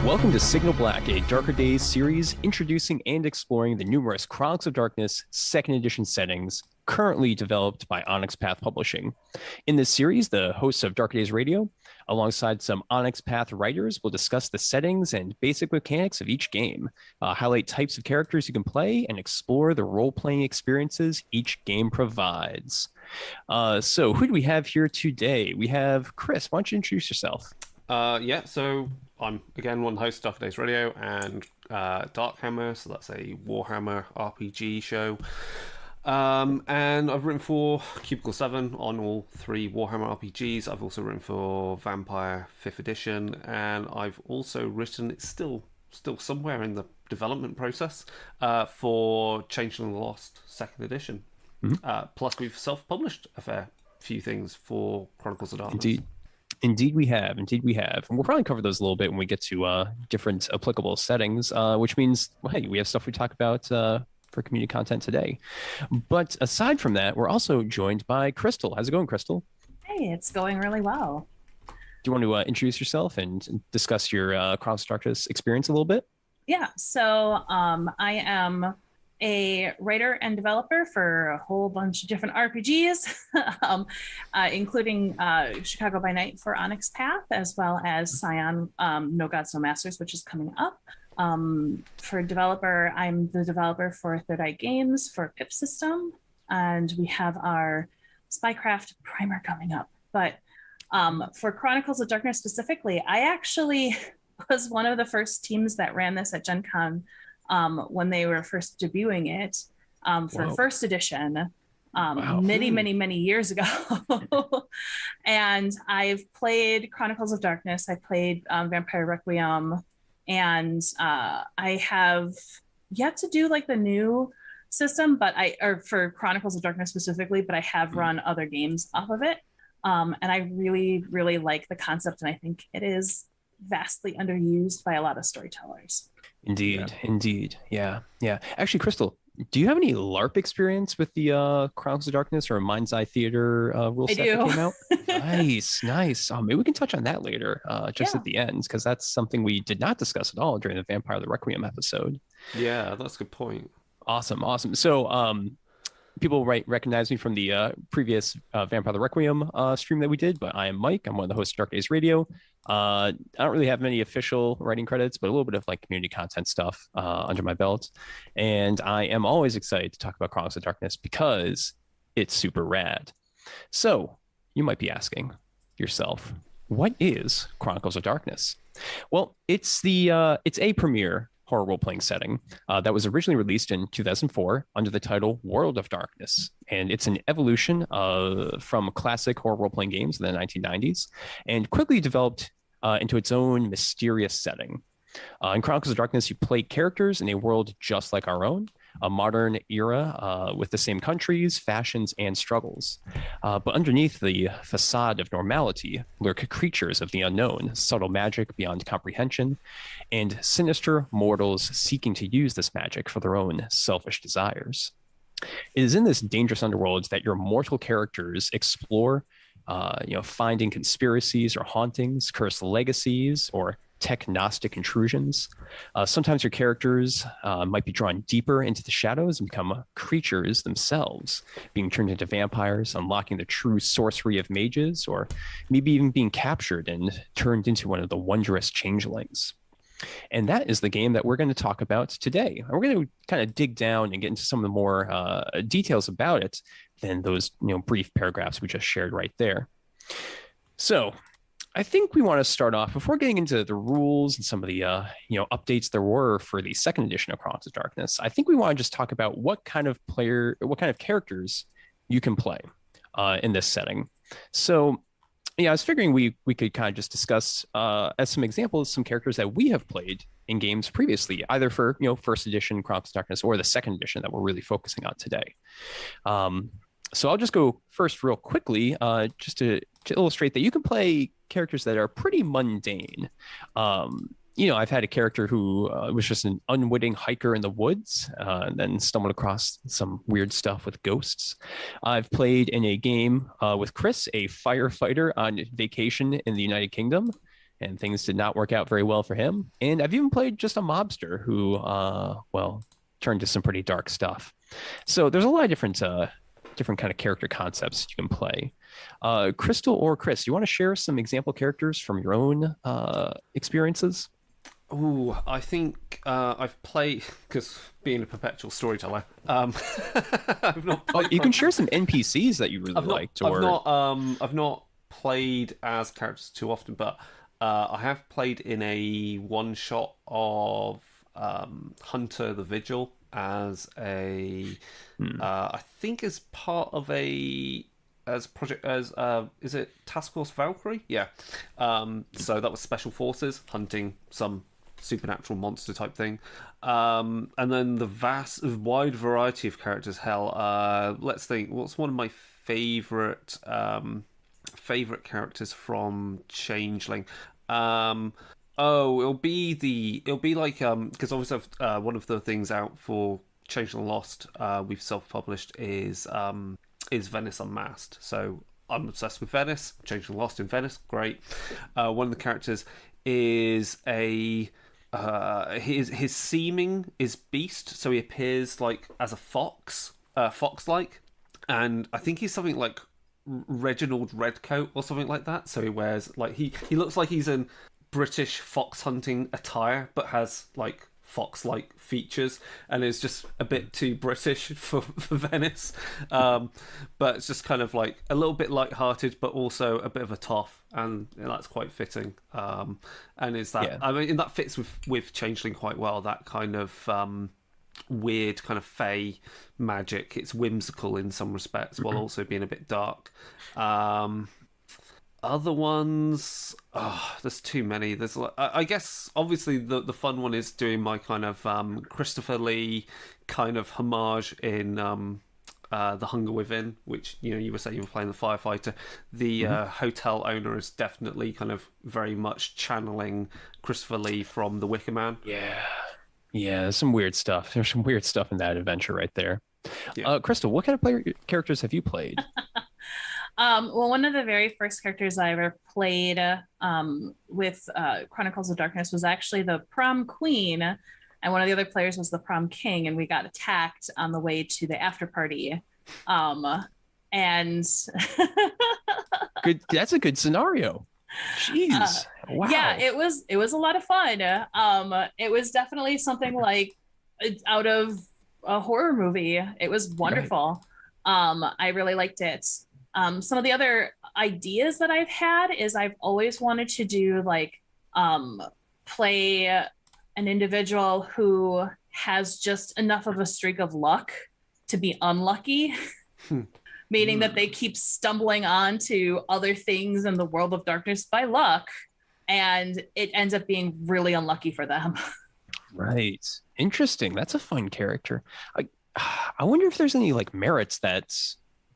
Welcome to Signal Black, a Darker Days series introducing and exploring the numerous Chronicles of Darkness 2nd edition settings currently developed by Onyx Path Publishing. In this series, the hosts of Darker Days Radio, alongside some Onyx Path writers, will discuss the settings and basic mechanics of each game, highlight types of characters you can play, and explore the role-playing experiences each game provides. So who do we have here today? We have Chris. Why don't you introduce yourself? So I'm again one host of Dark Days Radio and Darkhammer, so that's a Warhammer RPG show. And I've written for Cubicle 7 on all 3 Warhammer RPGs. I've also written for Vampire 5th edition, and I've also written, it's still somewhere in the development process, for Changeling the Lost 2nd edition. Mm-hmm. Plus we've self-published a fair few things for Chronicles of Darkness. Indeed we have. And we'll probably cover those a little bit when we get to different applicable settings, which means, well, hey, we have stuff we talk about for community content today. But aside from that, we're also joined by Crystal. How's it going, Crystal? Hey, it's going really well. Do you want to introduce yourself and discuss your Chronicles of Darkness experience a little bit? Yeah, so I am a writer and developer for a whole bunch of different RPGs, including Chicago by Night for Onyx Path, as well as Scion No Gods, No Masters, which is coming up. For developer, I'm the developer for Third Eye Games for Pip System, and we have our Spycraft primer coming up. But for Chronicles of Darkness specifically, I actually was one of the first teams that ran this at Gen Con when they were first debuting it for first edition many years ago. And I've played Chronicles of Darkness. I played Vampire Requiem, and I have yet to do like the new system, or for Chronicles of Darkness specifically, but I have run other games off of it. And I really, really like the concept, and I think it is vastly underused by a lot of storytellers. Indeed. Yeah. Actually, Crystal, do you have any LARP experience with the Chronicles of Darkness or Mind's Eye Theater rule set that came out? Nice. Maybe we can touch on that later, at the end, because that's something we did not discuss at all during the Vampire the Requiem episode. Yeah, that's a good point. Awesome. So, people recognize me from the previous Vampire the Requiem stream that we did, but I am Mike. I'm one of the hosts of Dark Days Radio. I don't really have many official writing credits, but a little bit of like community content stuff under my belt. And I am always excited to talk about Chronicles of Darkness because it's super rad. So you might be asking yourself, what is Chronicles of Darkness? Well, it's a premiere horror role-playing setting that was originally released in 2004 under the title World of Darkness. And it's an evolution from classic horror role-playing games in the 1990s and quickly developed into its own mysterious setting. In Chronicles of Darkness, you play characters in a world just like our own, a modern era with the same countries, fashions, and struggles. But underneath the facade of normality lurk creatures of the unknown, subtle magic beyond comprehension, and sinister mortals seeking to use this magic for their own selfish desires. It is in this dangerous underworld that your mortal characters explore, finding conspiracies or hauntings, cursed legacies, or tech-gnostic intrusions. Sometimes your characters might be drawn deeper into the shadows and become creatures themselves, being turned into vampires, unlocking the true sorcery of mages, or maybe even being captured and turned into one of the wondrous changelings. And that is the game that we're going to talk about today. And we're going to kind of dig down and get into some of the more details about it than those brief paragraphs we just shared right there. So I think we want to start off before getting into the rules and some of the updates there were for the 2nd edition of Chronicles of Darkness. I think we want to just talk about what kind of characters you can play in this setting. So I was figuring we could kind of just discuss as some examples some characters that we have played in games previously, either for 1st edition Chronicles of Darkness or the 2nd edition that we're really focusing on today. So I'll just go first real quickly, just to illustrate that you can play characters that are pretty mundane. I've had a character who was just an unwitting hiker in the woods and then stumbled across some weird stuff with ghosts. I've played in a game with Chris, a firefighter on vacation in the United Kingdom. and things did not work out very well for him. And I've even played just a mobster who, well, turned to some pretty dark stuff. So there's a lot of different kind of character concepts you can play. Crystal or Chris, do you want to share some example characters from your own experiences? Oh, I think I've played, because being a perpetual storyteller, I've not. Oh, you can share some NPCs that you really liked, or I've not played as characters too often, but I have played in a one shot of Hunter the Vigil as a, I think as part of a project as is it Task Force Valkyrie? Yeah. So that was special forces hunting some supernatural monster type thing, and then the wide variety of characters. Hell, let's think. What's one of my favorite characters from Changeling? It'll be like because obviously one of the things out for Changeling Lost we've self-published is Venice Unmasked. So I'm obsessed with Venice. Changeling Lost in Venice, great. One of the characters is his seeming is beast, so he appears like as a fox, fox-like, and I think he's something like Reginald Redcoat or something like that. So he wears like he looks like he's in British fox hunting attire, but has like fox-like features, and is just a bit too British for Venice. But it's just kind of like a little bit light-hearted, but also a bit of a toff, and that's quite fitting. And is that I mean, and that fits with Changeling quite well. That kind of weird kind of fey magic. It's whimsical in some respects, while also being a bit dark. Other ones, there's too many. There's, I guess, obviously the fun one is doing my kind of Christopher Lee kind of homage in The Hunger Within, which you were saying you were playing the firefighter. The hotel owner is definitely kind of very much channeling Christopher Lee from The Wicker Man. Yeah, there's some weird stuff. There's some weird stuff in that adventure right there. Yeah. Crystal, what kind of characters have you played? Well, one of the very first characters I ever played with Chronicles of Darkness was actually the prom queen, and one of the other players was the prom king, and we got attacked on the way to the after party. And Good. That's a good scenario. Jeez. Wow. Yeah, it was a lot of fun. It was definitely something like out of a horror movie. It was wonderful. Right. I really liked it. Some of the other ideas that I've had is I've always wanted to do like play an individual who has just enough of a streak of luck to be unlucky. Meaning that they keep stumbling onto other things in the world of darkness by luck, and it ends up being really unlucky for them. Right. Interesting. That's a fun character. I wonder if there's any like merits that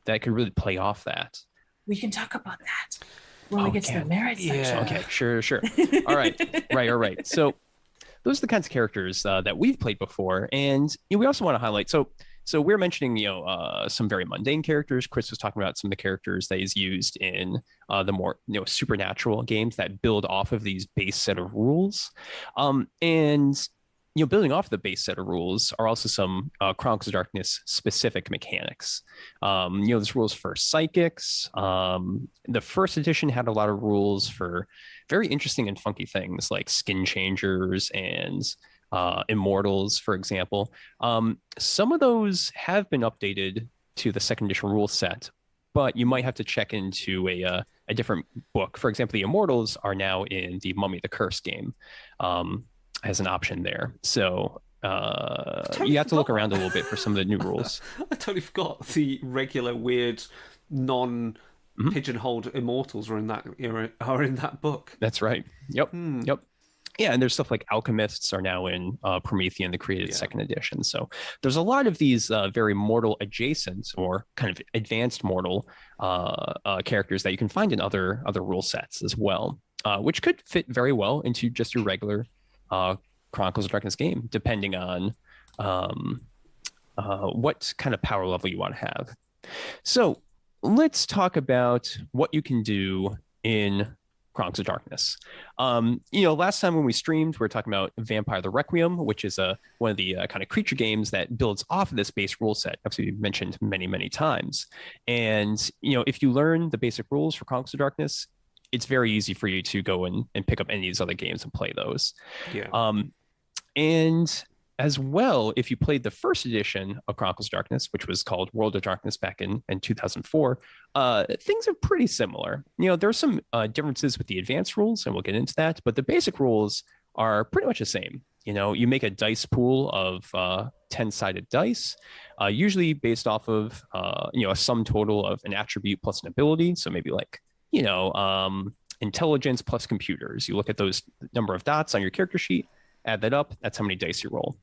could really play off that. We can talk about that when we get to the merits section. Okay, sure. All right. So those are the kinds of characters that we've played before, and we also want to highlight. So we're mentioning, some very mundane characters. Chris was talking about some of the characters that he's used in the more, supernatural games that build off of these base set of rules. And building off the base set of rules are also some Chronicles of Darkness specific mechanics. There's rules for psychics. The first edition had a lot of rules for very interesting and funky things like skin changers and immortals, for example. Some of those have been updated to the second edition rule set, but you might have to check into a different book. For example, the immortals are now in the Mummy the Curse game as an option there. So you have to look around a little bit for some of the new rules. I totally forgot the regular weird non-pigeonholed immortals are in that book. That's right. Yep. Yeah, and there's stuff like alchemists are now in Promethean, the created second edition. So there's a lot of these very mortal adjacent or kind of advanced mortal characters that you can find in other rule sets as well, which could fit very well into just your regular Chronicles of Darkness game, depending on what kind of power level you want to have. So let's talk about what you can do in Chronicles of Darkness. Last time when we streamed, we were talking about Vampire the Requiem, which is one of the kind of creature games that builds off of this base rule set, as we mentioned many, many times. And, if you learn the basic rules for Chronicles of Darkness, it's very easy for you to go and pick up any of these other games and play those. Yeah. And as well, if you played the first edition of Chronicles of Darkness, which was called World of Darkness back in 2004, things are pretty similar. There's some differences with the advanced rules, and we'll get into that, but the basic rules are pretty much the same. You make a dice pool of 10-sided dice, usually based off of, a sum total of an attribute plus an ability. So maybe like, intelligence plus computers. You look at those number of dots on your character sheet, add that up, that's how many dice you roll.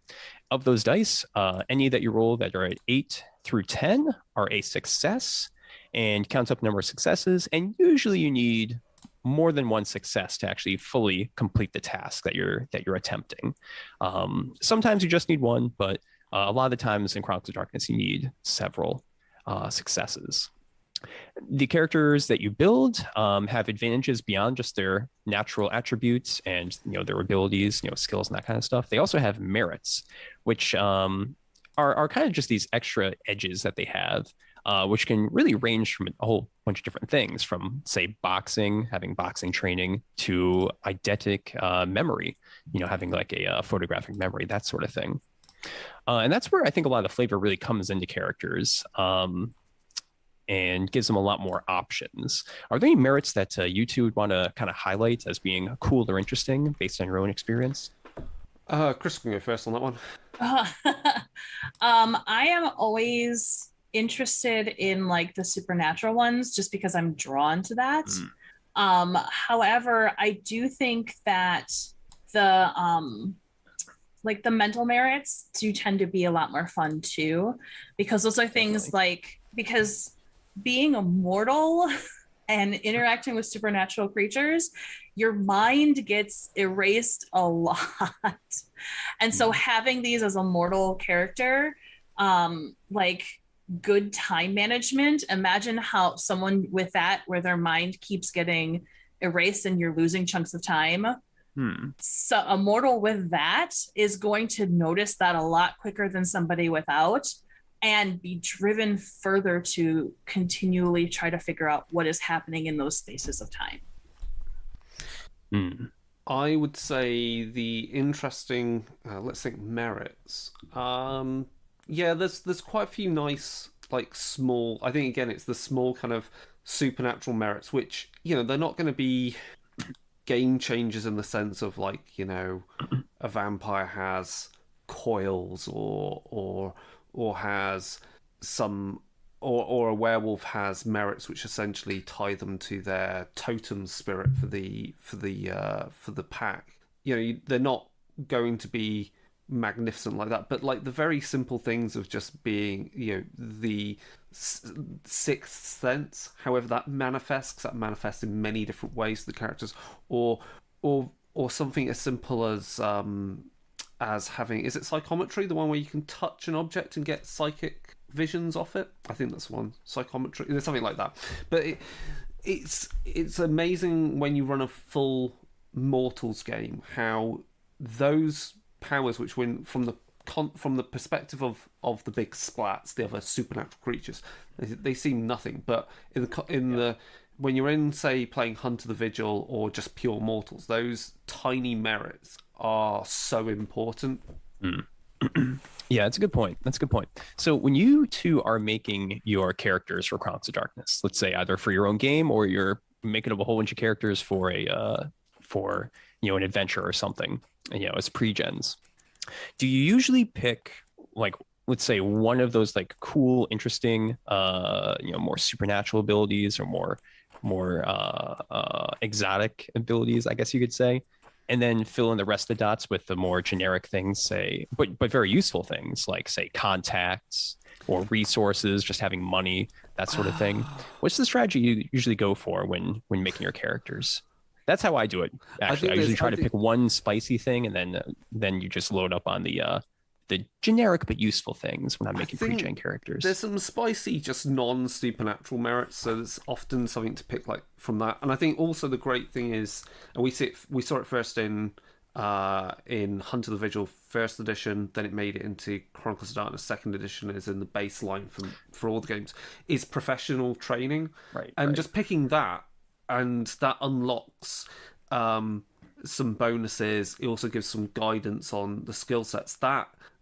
Of those dice, any that you roll that are at 8 through 10 are a success, and counts up number of successes. And usually you need more than one success to actually fully complete the task that you're attempting. Sometimes you just need one, but a lot of the times in Chronicles of Darkness, you need several successes. The characters that you build have advantages beyond just their natural attributes and their abilities, skills and that kind of stuff. They also have merits, which are kind of just these extra edges that they have, which can really range from a whole bunch of different things, from say boxing, having boxing training, to eidetic memory, having like a photographic memory, that sort of thing. And that's where I think a lot of the flavor really comes into characters. And gives them a lot more options. Are there any merits that you two would want to kind of highlight as being cool or interesting based on your own experience? Chris can go first on that one. I am always interested in like the supernatural ones just because I'm drawn to that. However, I do think that the like the mental merits do tend to be a lot more fun too, because those are things like, because being immortal and interacting with supernatural creatures, your mind gets erased a lot. And so having these as a mortal character, like good time management, imagine how someone with that, where their mind keeps getting erased and you're losing chunks of time. So a mortal with that is going to notice that a lot quicker than somebody without, and be driven further to continually try to figure out what is happening in those spaces of time. I would say the interesting, let's think, merits. There's quite a few nice, like small, I think again, it's the small kind of supernatural merits, which, they're not going to be game changers in the sense of like, a vampire has coils or has some, or a werewolf has merits which essentially tie them to their totem spirit for the pack. They're not going to be magnificent like that, but like the very simple things of just being, the sixth sense, however that manifests in many different ways to the characters, or something as simple as having, is it psychometry, the one where you can touch an object and get psychic visions off it? I think that's one. Psychometry, there's something like that. But it's amazing when you run a full Mortals game how those powers, which win from the perspective of the big splats, the other supernatural creatures, they seem nothing. But when you're in, say, playing Hunter the Vigil or just pure Mortals, those tiny merits are so important. Yeah, that's a good point. So when you two are making your characters for Chronicles of Darkness, let's say either for your own game or you're making up a whole bunch of characters for an adventure or something, as pre-gens, do you usually pick, like, let's say one of those like cool, interesting, more supernatural abilities or more exotic abilities, I guess you could say, and then fill in the rest of the dots with the more generic things, say, but very useful things like, say, contacts or resources, just having money, that sort of thing? What's the strategy you usually go for when making your characters? That's how I do it. Actually, I usually try to pick one spicy thing, and then you just load up on the the generic but useful things when I'm making think pre-gen characters. There's some spicy, just non-supernatural merits, so there's often something to pick like from that. And I think also the great thing is, and we saw it first in Hunt of the Vigil first edition, then it made it into Chronicles of Darkness second edition, is in the baseline for all the games, is professional training. Right. And just picking that, and that unlocks some bonuses. It also gives some guidance on the skill sets.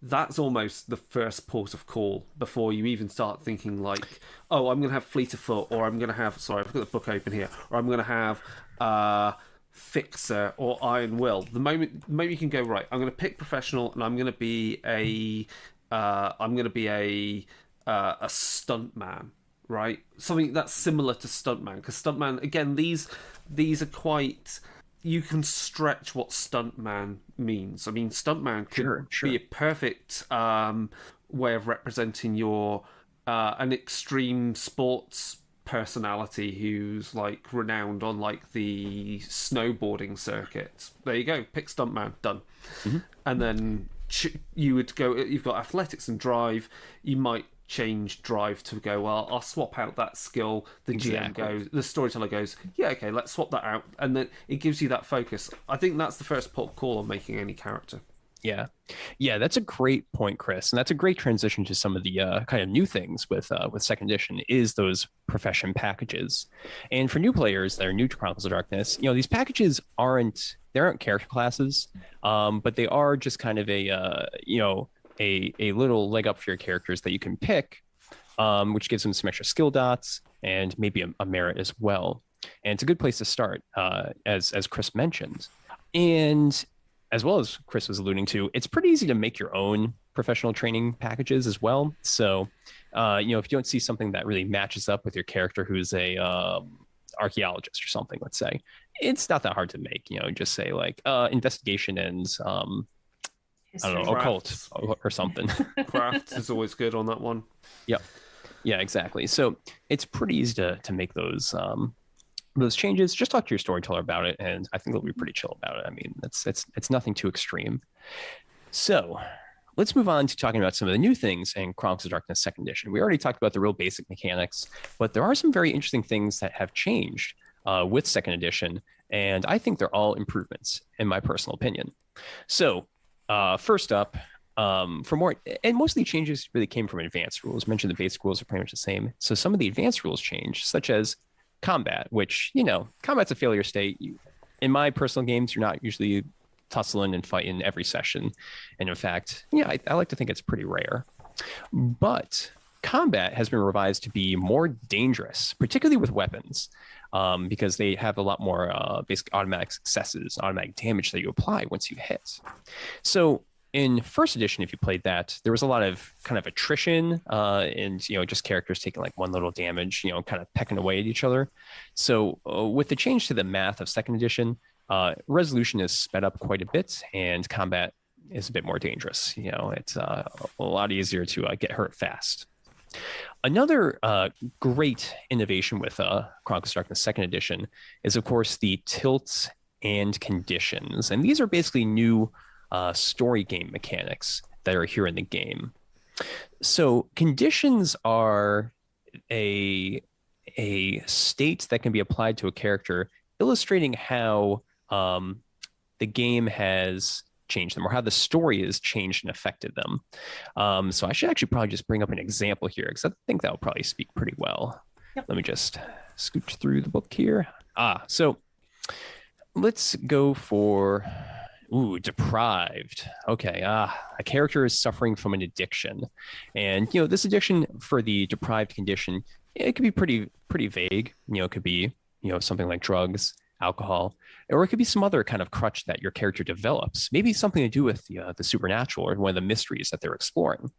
That's almost the first port of call before you even start thinking like, oh, I'm going to have Fleet of Foot, or I'm going to have, sorry, I've got the book open here, or I'm going to have Fixer or Iron Will. The moment you can go, right, I'm going to pick professional, and I'm going to be a stuntman, right? Something that's similar to stuntman, because stuntman, again, these are quite. You can stretch what stuntman means. I mean, stuntman could be a perfect way of representing your an extreme sports personality who's like renowned on like the snowboarding circuit. There you go, pick stuntman, done. And then you would go. You've got athletics and drive. You might change drive to go, well, I'll swap out that skill. The GM goes, the storyteller goes, yeah, okay, let's swap that out, and then it gives you that focus. I think that's the first port of call on making any character. Yeah, that's a great point, Chris, and that's a great transition to some of the kind of new things with second edition is those profession packages. And for new players that are new to Chronicles of Darkness, these packages aren't character classes, but they are just kind of a little leg up for your characters that you can pick, which gives them some extra skill dots and maybe a merit as well. And it's a good place to start, as Chris mentioned. And as well as Chris was alluding to, it's pretty easy to make your own professional training packages as well. So, if you don't see something that really matches up with your character who's a archaeologist or something, let's say, it's not that hard to make. Just say like investigation and I don't know, occult or something. Crafts is always good on that one. Yep. Yeah, exactly. So it's pretty easy to make those changes. Just talk to your storyteller about it, and I think they'll be pretty chill about it. I mean, it's nothing too extreme. So let's move on to talking about some of the new things in Chronicles of Darkness second edition. We already talked about the real basic mechanics, but there are some very interesting things that have changed with second edition, and I think they're all improvements in my personal opinion. So first up, for more, and most of the changes really came from advanced rules. I mentioned the basic rules are pretty much the same. So some of the advanced rules changed, such as combat, which, combat's a failure state. In my personal games, you're not usually tussling and fighting every session. And in fact, I like to think it's pretty rare. But combat has been revised to be more dangerous, particularly with weapons, because they have a lot more basic automatic successes, automatic damage that you apply once you hit. So in first edition, if you played that, there was a lot of kind of attrition and, just characters taking like one little damage, kind of pecking away at each other. So with the change to the math of second edition, resolution is sped up quite a bit and combat is a bit more dangerous. It's a lot easier to get hurt fast. Another great innovation with Chronicles of Darkness second edition is, of course, the tilts and conditions. And these are basically new story game mechanics that are here in the game. So conditions are a state that can be applied to a character, illustrating how the game has changed them or how the story has changed and affected them. So I should actually probably just bring up an example here because I think that will probably speak pretty well. Yep. Let me just scooch through the book here. So let's go for deprived. Okay. A character is suffering from an addiction. And, this addiction for the deprived condition, it could be pretty vague. It could be, something like drugs, alcohol, or it could be some other kind of crutch that your character develops, maybe something to do with the supernatural or one of the mysteries that they're exploring.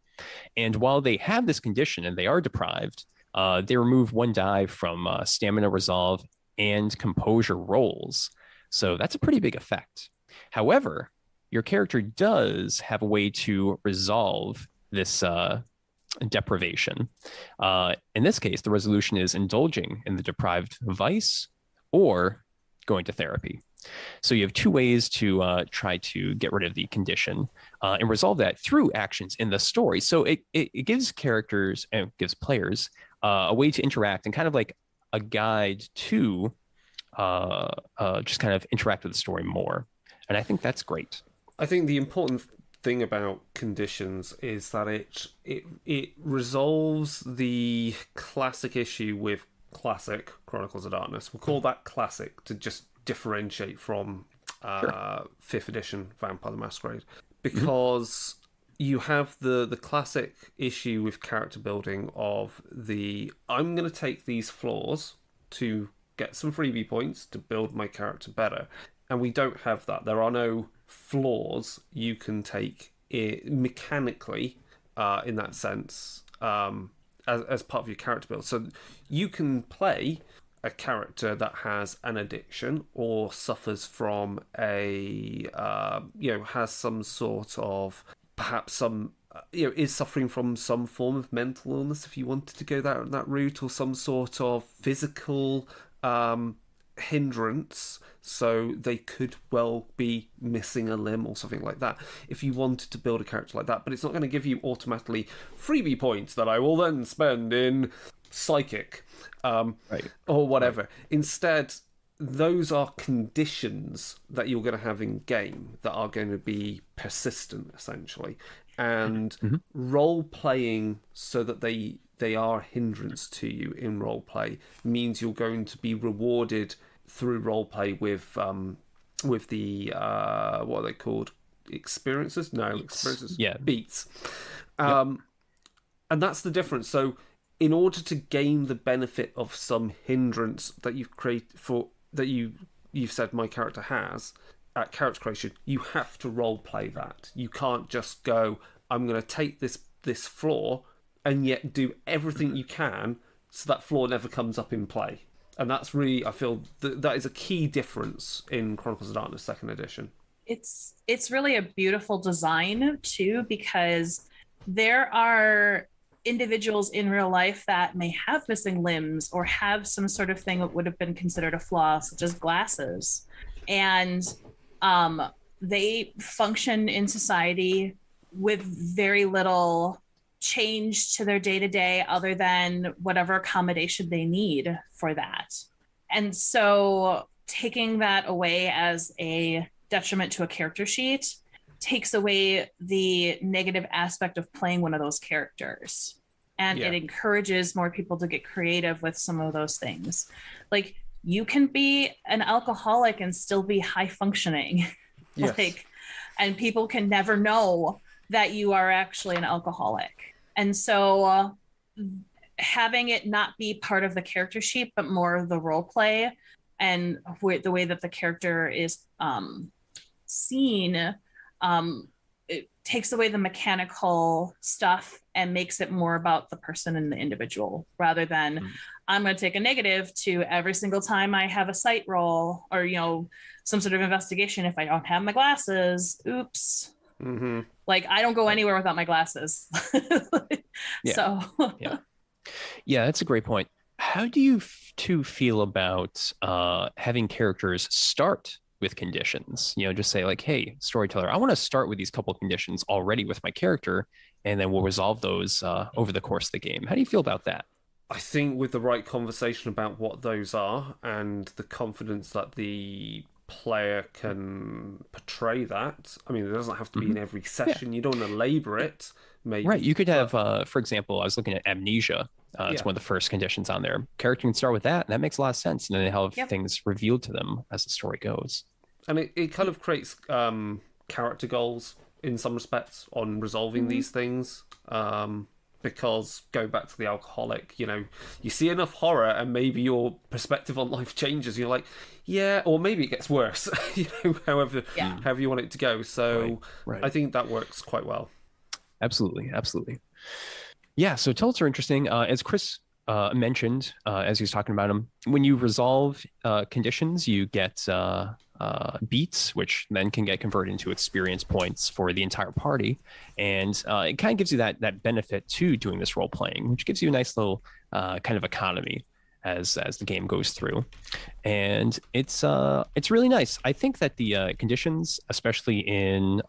And while they have this condition and they are deprived, they remove one die from stamina resolve and composure rolls. So that's a pretty big effect. However, your character does have a way to resolve this deprivation. In this case, the resolution is indulging in the deprived vice or going to therapy. So you have two ways to try to get rid of the condition and resolve that through actions in the story. So it gives characters and gives players a way to interact and kind of like a guide to just kind of interact with the story more. And I think that's great. I think the important thing about conditions is that it resolves the classic issue with classic Chronicles of Darkness. We'll call that classic to just differentiate from 5th edition Vampire the Masquerade, because you have the classic issue with character building of I'm going to take these flaws to get some freebie points to build my character better, and we don't have that. There are no flaws you can take mechanically in that sense as part of your character build. So you can play a character that has an addiction or suffers from has some sort of, perhaps some, is suffering from some form of mental illness, if you wanted to go that route, or some sort of physical hindrance, so they could well be missing a limb or something like that, if you wanted to build a character like that. But it's not going to give you automatically freebie points that I will then spend in psychic or whatever. Instead, those are conditions that you're going to have in game that are going to be persistent, essentially, and role playing so that they are a hindrance to you in role play means you're going to be rewarded through role play with the what are they called, experiences? No, experiences. Yeah, beats. And that's the difference. So in order to gain the benefit of some hindrance that you've created you've said my character has at character creation, you have to role play that. You can't just go, I'm going to take this flaw and yet do everything you can so that flaw never comes up in play. And that's really, I feel that is a key difference in Chronicles of Darkness 2nd edition. It's really a beautiful design too, because there are individuals in real life that may have missing limbs or have some sort of thing that would have been considered a flaw, such as glasses. And they function in society with very little change to their day-to-day other than whatever accommodation they need for that. And so taking that away as a detriment to a character sheet takes away the negative aspect of playing one of those characters. And it encourages more people to get creative with some of those things. Like, you can be an alcoholic and still be high functioning. Yes. And people can never know that you are actually an alcoholic. And so having it not be part of the character sheet, but more the role play and the way that the character is seen, it takes away the mechanical stuff and makes it more about the person and the individual, rather than I'm going to take a negative to every single time I have a sight roll or, some sort of investigation. If I don't have my glasses, oops. Like, I don't go anywhere without my glasses. So yeah, that's a great point. How do you two feel about having characters start with conditions? Just say like, hey, storyteller, I want to start with these couple of conditions already with my character, and then we'll resolve those over the course of the game. How do you feel about that? I think with the right conversation about what those are and the confidence that the player can portray that. I mean, it doesn't have to be in every session. You don't want to labor it. Maybe. Right. You could have, for example, I was looking at amnesia. It's one of the first conditions on there. Character can start with that, and that makes a lot of sense. And then they have things revealed to them as the story goes. And it kind of creates character goals in some respects on resolving these things. Because going back to the alcoholic, you see enough horror and maybe your perspective on life changes. You're like, yeah, or maybe it gets worse, however you want it to go. So right. I think that works quite well. Absolutely. Yeah, so tilts are interesting. As Chris mentioned, as he was talking about them, when you resolve conditions, you get beats, which then can get converted into experience points for the entire party. And it kind of gives you that benefit to doing this role playing, which gives you a nice little kind of economy. as the game goes through, and it's really nice. I think that the conditions, especially in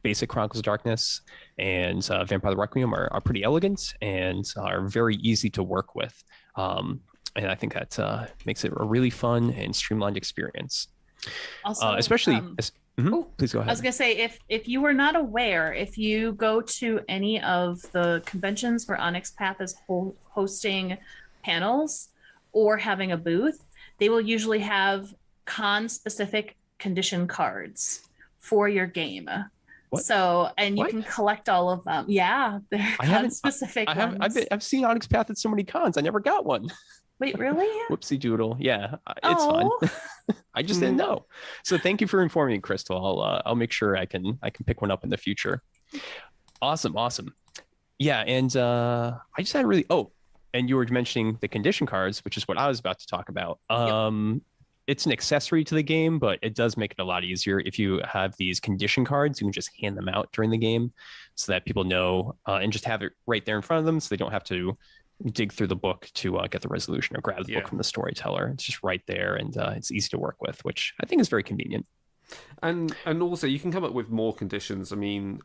basic Chronicles of Darkness and Vampire the Requiem, are pretty elegant and are very easy to work with. And I think that makes it a really fun and streamlined experience. Also, especially, please go I ahead. was gonna say, if you were not aware, if you go to any of the conventions where Onyx Path is hosting panels or having a booth, they will usually have con-specific condition cards for your game. What? So, and you What? can collect all of them. Yeah, they're con-specific ones. I've seen Onyx Path at so many cons. I never got one. Wait, really? Whoopsie doodle. Yeah, it's fine. I just didn't know. So thank you for informing me, Crystal. I'll make sure I can pick one up in the future. Awesome. Yeah, and I just had really and you were mentioning the condition cards, which is what I was about to talk about. It's an accessory to the game, but it does make it a lot easier if you have these condition cards. You can just hand them out during the game so that people know, and just have it right there in front of them, so they don't have to dig through the book to get the resolution or grab the book from the storyteller. It's just right there, and it's easy to work with, which I think is very convenient. And also you can come up with more conditions. I mean,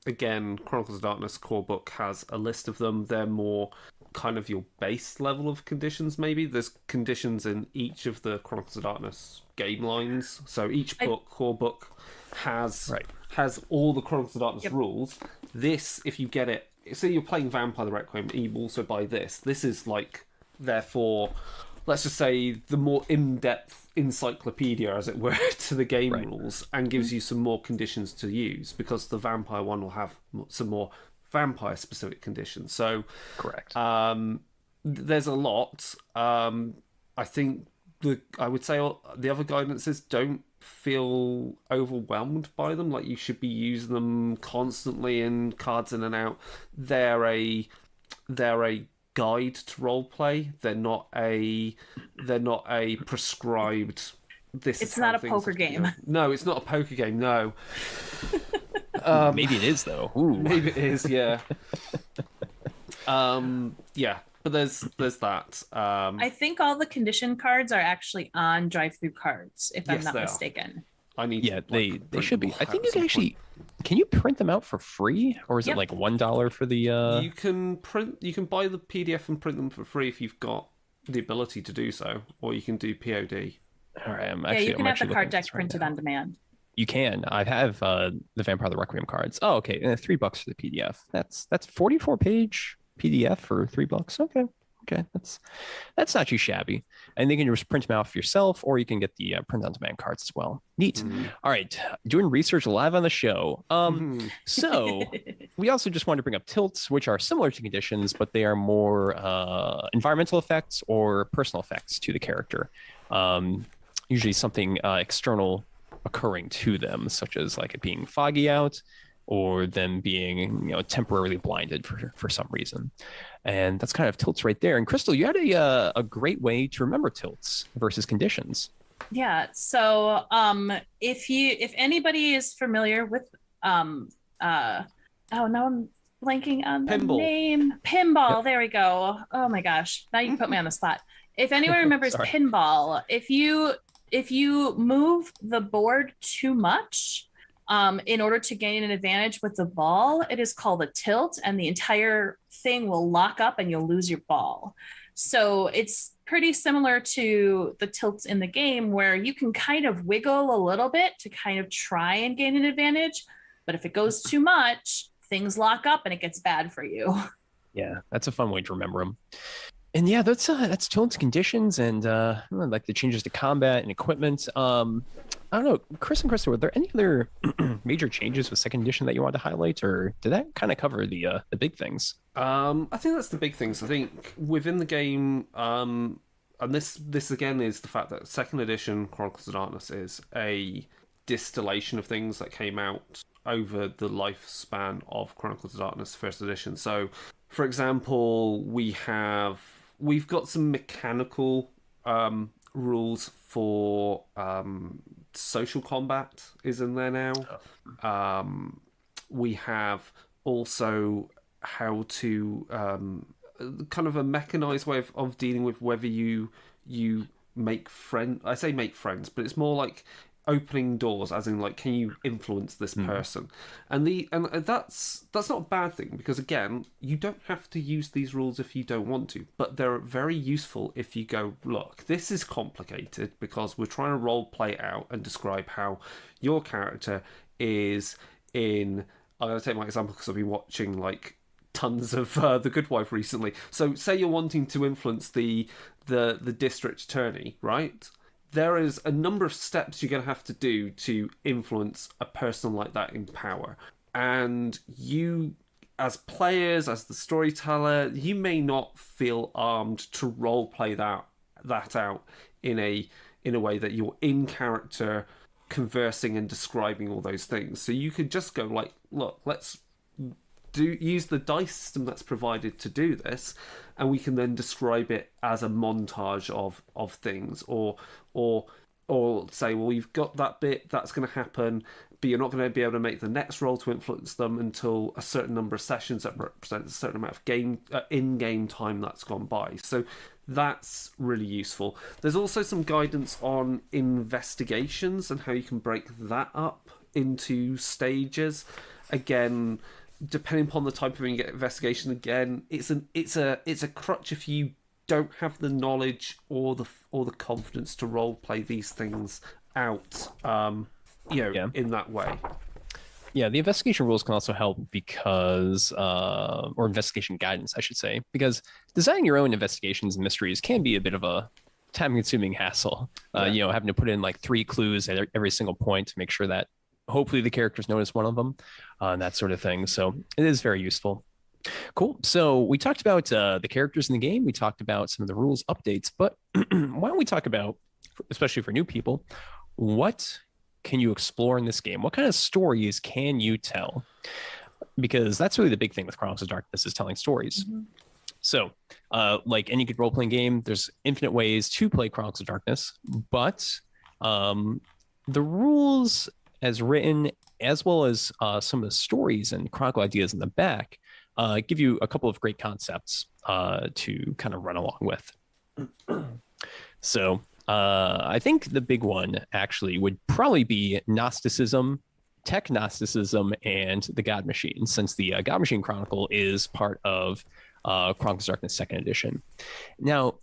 again, Chronicles of Darkness core book has a list of them. They're more kind of your base level of conditions. Maybe there's conditions in each of the Chronicles of Darkness game lines. So each core book has all the Chronicles of Darkness rules. This, if you get it, say you're playing Vampire the Requiem and you also buy this is like, therefore, let's just say the more in-depth encyclopedia, as it were, to the game rules, and gives you some more conditions to use, because the Vampire one will have some more vampire specific conditions. So correct. There's a lot. I think I would say the other guidances don't feel overwhelmed by them, like you should be using them constantly and cards in and out. They're a guide to roleplay. They're not a prescribed It's not a poker game. No, it's not a poker game, no. Maybe it is though. Ooh. Maybe it is, yeah. Yeah, but there's that. I think all the condition cards are actually on drive-through cards, if I'm not mistaken. I need they should be. I think you can actually can you print them out for free, or is it like $1 for the You can buy the PDF and print them for free if you've got the ability to do so, or you can do POD. All right, you can have the card deck printed on demand. You can. I have the Vampire the Requiem cards. Oh, okay. $3 for the PDF. That's 44-page PDF for $3. Okay. That's not too shabby. And you can just print them out for yourself, or you can get the print on demand cards as well. Neat. All right, doing research live on the show. So we also just wanted to bring up tilts, which are similar to conditions, but they are more environmental effects or personal effects to the character. Usually something external occurring to them, such as like it being foggy out, or them being temporarily blinded for some reason. And that's kind of tilts right there. And Crystal, you had a great way to remember tilts versus conditions. Yeah. So if anybody is familiar with now I'm blanking on the name. Pinball. Yep. There we go. Oh my gosh. Now you put me on the spot. If anyone remembers pinball, if you move the board too much, in order to gain an advantage with the ball, it is called a tilt, and the entire thing will lock up and you'll lose your ball. So it's pretty similar to the tilts in the game, where you can kind of wiggle a little bit to kind of try and gain an advantage. But if it goes too much, things lock up and it gets bad for you. Yeah, that's a fun way to remember them. And yeah, that's tilts, conditions, and like the changes to combat and equipment. I don't know, Chris and Krista, were there any other major changes with second edition that you wanted to highlight, or did that kind of cover the big things? I think that's the big things. I think within the game, and this again is the fact that second edition Chronicles of Darkness is a distillation of things that came out over the lifespan of Chronicles of Darkness first edition. So, for example, we've got some mechanical rules for social combat is in there now. We have also how to kind of a mechanized way of dealing with whether you make friends. I say make friends, but it's more like opening doors, as in like, can you influence this person? And that's not a bad thing, because again, you don't have to use these rules if you don't want to, but they're very useful if you go, look, this is complicated because we're trying to role play it out and describe how your character is in. I'm going to take my example because I've been watching like tons of The Good Wife recently. So say you're wanting to influence the district attorney, right? There is a number of steps you're going to have to do to influence a person like that in power. And you, as players, as the storyteller, you may not feel armed to roleplay that out in a way that you're in character conversing and describing all those things. So you could just go like, look, let's use the dice system that's provided to do this, and we can then describe it as a montage of things, or say, well, you've got that bit that's going to happen, but you're not going to be able to make the next roll to influence them until a certain number of sessions that represent a certain amount of game in-game time that's gone by. So that's really useful. There's also some guidance on investigations and how you can break that up into stages. Again, depending upon the type of investigation, again, it's a crutch if you don't have the knowledge or the confidence to role play these things out, in that way. Yeah, the investigation rules can also help because, or investigation guidance, I should say, because designing your own investigations and mysteries can be a bit of a time-consuming hassle. Having to put in like 3 clues at every single point to make sure that hopefully the characters notice one of them, and that sort of thing. So it is very useful. Cool. So we talked about the characters in the game. We talked about some of the rules updates, but why don't we talk about, especially for new people, what can you explore in this game? What kind of stories can you tell? Because that's really the big thing with Chronicles of Darkness, is telling stories. Mm-hmm. So, like any good role-playing game, there's infinite ways to play Chronicles of Darkness, but the rules as written, as well as some of the stories and chronicle ideas in the back, give you a couple of great concepts to kind of run along with. So I think the big one actually would probably be Gnosticism, tech Gnosticism, and the God Machine, since the God Machine Chronicle is part of Chronicles of Darkness 2nd Edition. Now,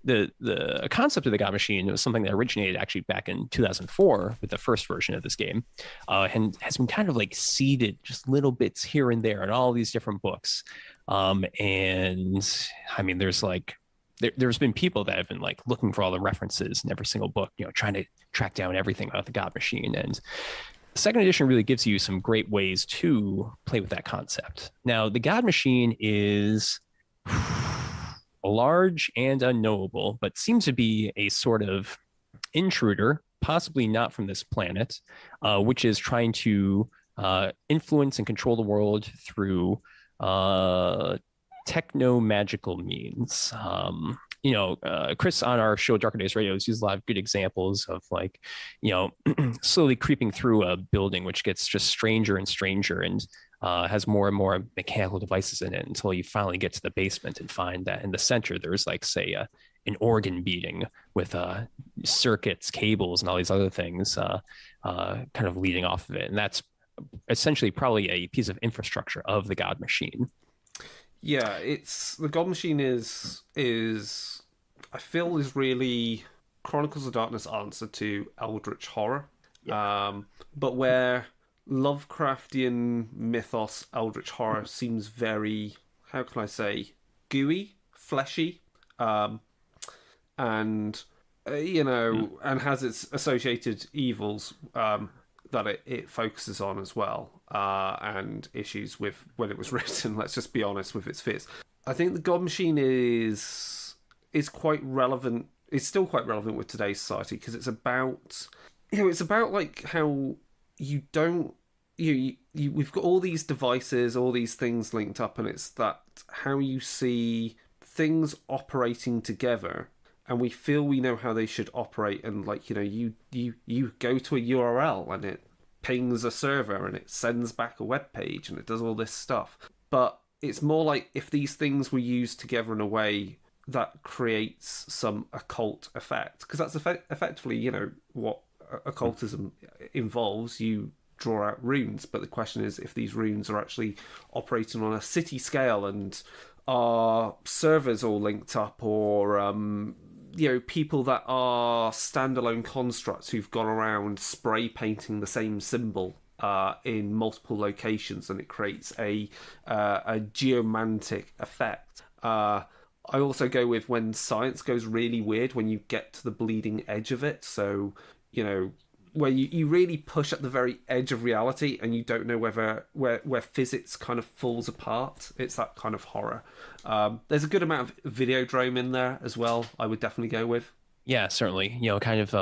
the concept of the God Machine was something that originated actually back in 2004 with the first version of this game, and has been kind of like seeded just little bits here and there in all these different books. And I mean, there's like there's been people that have been like looking for all the references in every single book, trying to track down everything about the God Machine. And the 2nd edition really gives you some great ways to play with that concept. Now, the God Machine is large and unknowable, but seems to be a sort of intruder, possibly not from this planet, which is trying to influence and control the world through techno-magical means. Chris on our show Darker Days Radio has used a lot of good examples of like, slowly creeping through a building, which gets just stranger and stranger and has more and more mechanical devices in it, until you finally get to the basement and find that in the center there's like, say, an organ beating with circuits, cables, and all these other things kind of leading off of it. And that's essentially probably a piece of infrastructure of the God Machine. Yeah, it's the God Machine is I feel is really Chronicles of Darkness answer to Eldritch horror. Yeah. But where Lovecraftian mythos Eldritch horror seems very, how can I say, gooey, fleshy, and and has its associated evils that it focuses on as well, and issues with when it was written. Let's just be honest with its fears. I think the God Machine is quite relevant. It's still quite relevant with today's society, because it's about like how you don't we've got all these devices, all these things linked up, and it's that how you see things operating together, and we feel we know how they should operate, and like you go to a URL and it pings a server and it sends back a web page and it does all this stuff, but it's more like if these things were used together in a way that creates some occult effect, because that's effectively, what occultism involves. You draw out runes, but the question is if these runes are actually operating on a city scale and are servers all linked up, or people that are standalone constructs who've gone around spray painting the same symbol in multiple locations, and it creates a geomantic effect. I also go with when science goes really weird, when you get to the bleeding edge of it. So, where you really push at the very edge of reality and you don't know where physics kind of falls apart. It's that kind of horror. There's a good amount of Videodrome in there as well, I would definitely go with. Yeah, certainly. Kind of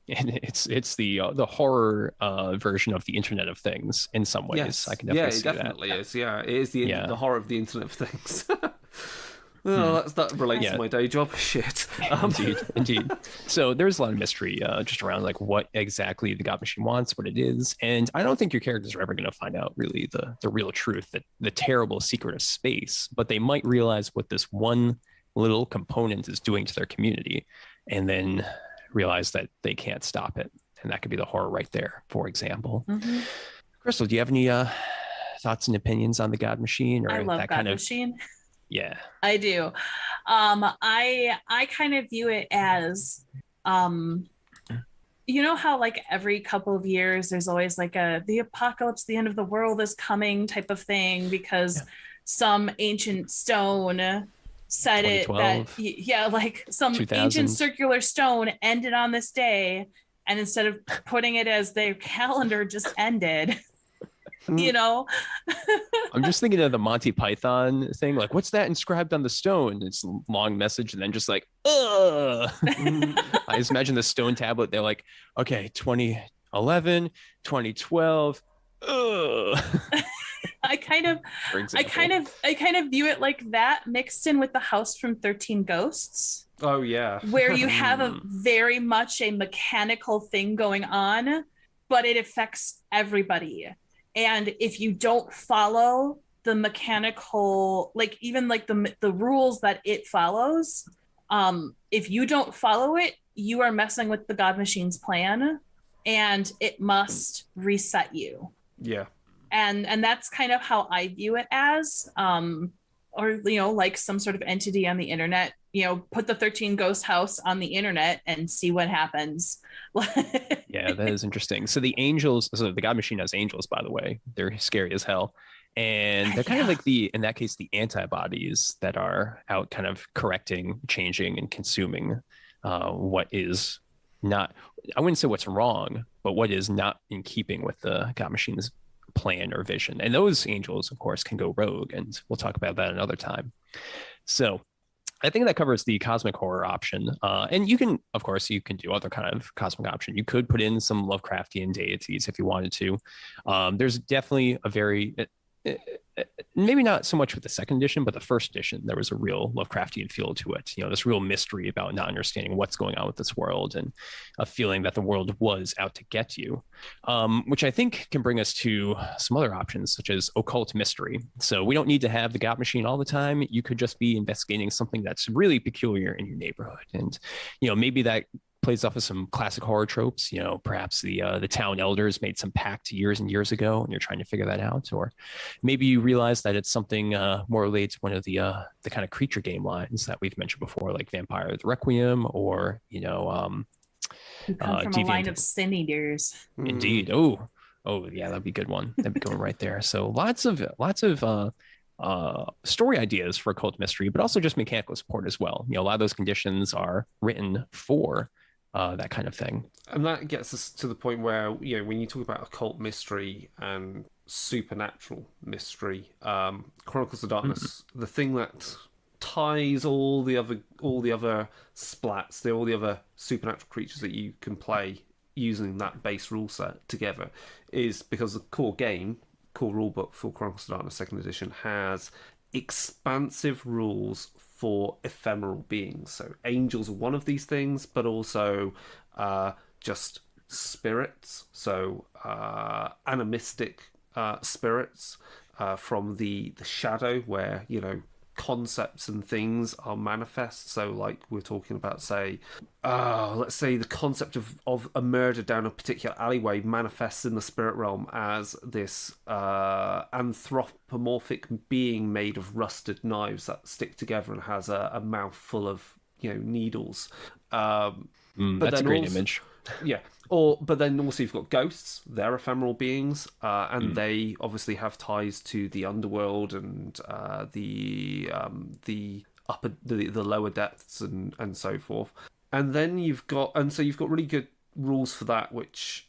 and it's the horror version of the Internet of Things in some ways. Yes. I can definitely see it definitely that. is. Yeah, it is the horror of the Internet of Things. That relates to my day job. Shit. Indeed. So there's a lot of mystery just around like what exactly the God Machine wants, what it is, and I don't think your characters are ever going to find out really the real truth, the terrible secret of space. But they might realize what this one little component is doing to their community, and then realize that they can't stop it, and that could be the horror right there. For example, Crystal, do you have any thoughts and opinions on the God Machine, or I love that God kind of Machine. Yeah, I do. I kind of view it as, how like every couple of years there's always like the apocalypse, the end of the world is coming type of thing because some ancient stone said it that like some 2000. ancient circular stone ended on this day, and instead of putting it as their calendar just ended. I'm just thinking of the Monty Python thing. Like, what's that inscribed on the stone? It's a long message, and then just like, ugh. I just imagine the stone tablet. They're like, okay, 2011, 2012. Ugh. I kind of view it like that mixed in with the house from 13 Ghosts. Oh yeah. Where you have a very much a mechanical thing going on, but it affects everybody. And if you don't follow the mechanical, like even like the rules that it follows, if you don't follow it, you are messing with the God Machine's plan, and it must reset you. Yeah. And that's kind of how I view it as, or like some sort of entity on the internet. Put the 13 Ghost house on the internet and see what happens. Yeah, that is interesting. So the God Machine has angels, by the way. They're scary as hell. And they're kind of like in that case, the antibodies that are out kind of correcting, changing, and consuming what is not, I wouldn't say what's wrong, but what is not in keeping with the God Machine's plan or vision. And those angels, of course, can go rogue. And we'll talk about that another time. So I think that covers the cosmic horror option. And you can do other kind of cosmic option. You could put in some Lovecraftian deities if you wanted to. There's definitely a very, maybe not so much with the second edition, but the first edition, there was a real Lovecraftian feel to it. This real mystery about not understanding what's going on with this world, and a feeling that the world was out to get you, which I think can bring us to some other options, such as occult mystery. So we don't need to have the God Machine all the time. You could just be investigating something that's really peculiar in your neighborhood. And, maybe that plays off of some classic horror tropes. Perhaps the town elders made some pact years and years ago, and you're trying to figure that out. Or maybe you realize that it's something more related to one of the kind of creature game lines that we've mentioned before, like Vampire the Requiem, or you come from a line of sin eaters. Indeed. Oh yeah, that'd be a good one. That'd be going right there. So lots of story ideas for occult mystery, but also just mechanical support as well. A lot of those conditions are written for that kind of thing. And that gets us to the point where, when you talk about occult mystery and supernatural mystery, Chronicles of Darkness, the thing that ties all the other splats, all the other supernatural creatures that you can play using that base rule set together, is because the core rulebook for Chronicles of Darkness 2nd edition has expansive rules for ephemeral beings. So angels are one of these things, but also just spirits. So animistic spirits, from the shadow, where concepts and things are manifest. So like we're talking about, say, let's say the concept of a murder down a particular alleyway manifests in the spirit realm as this anthropomorphic being made of rusted knives that stick together and has a mouth full of needles. But that's a great image. Yeah. But then also you've got ghosts. They're ephemeral beings, and they obviously have ties to the underworld and the lower depths and so forth. And then you've got really good rules for that, which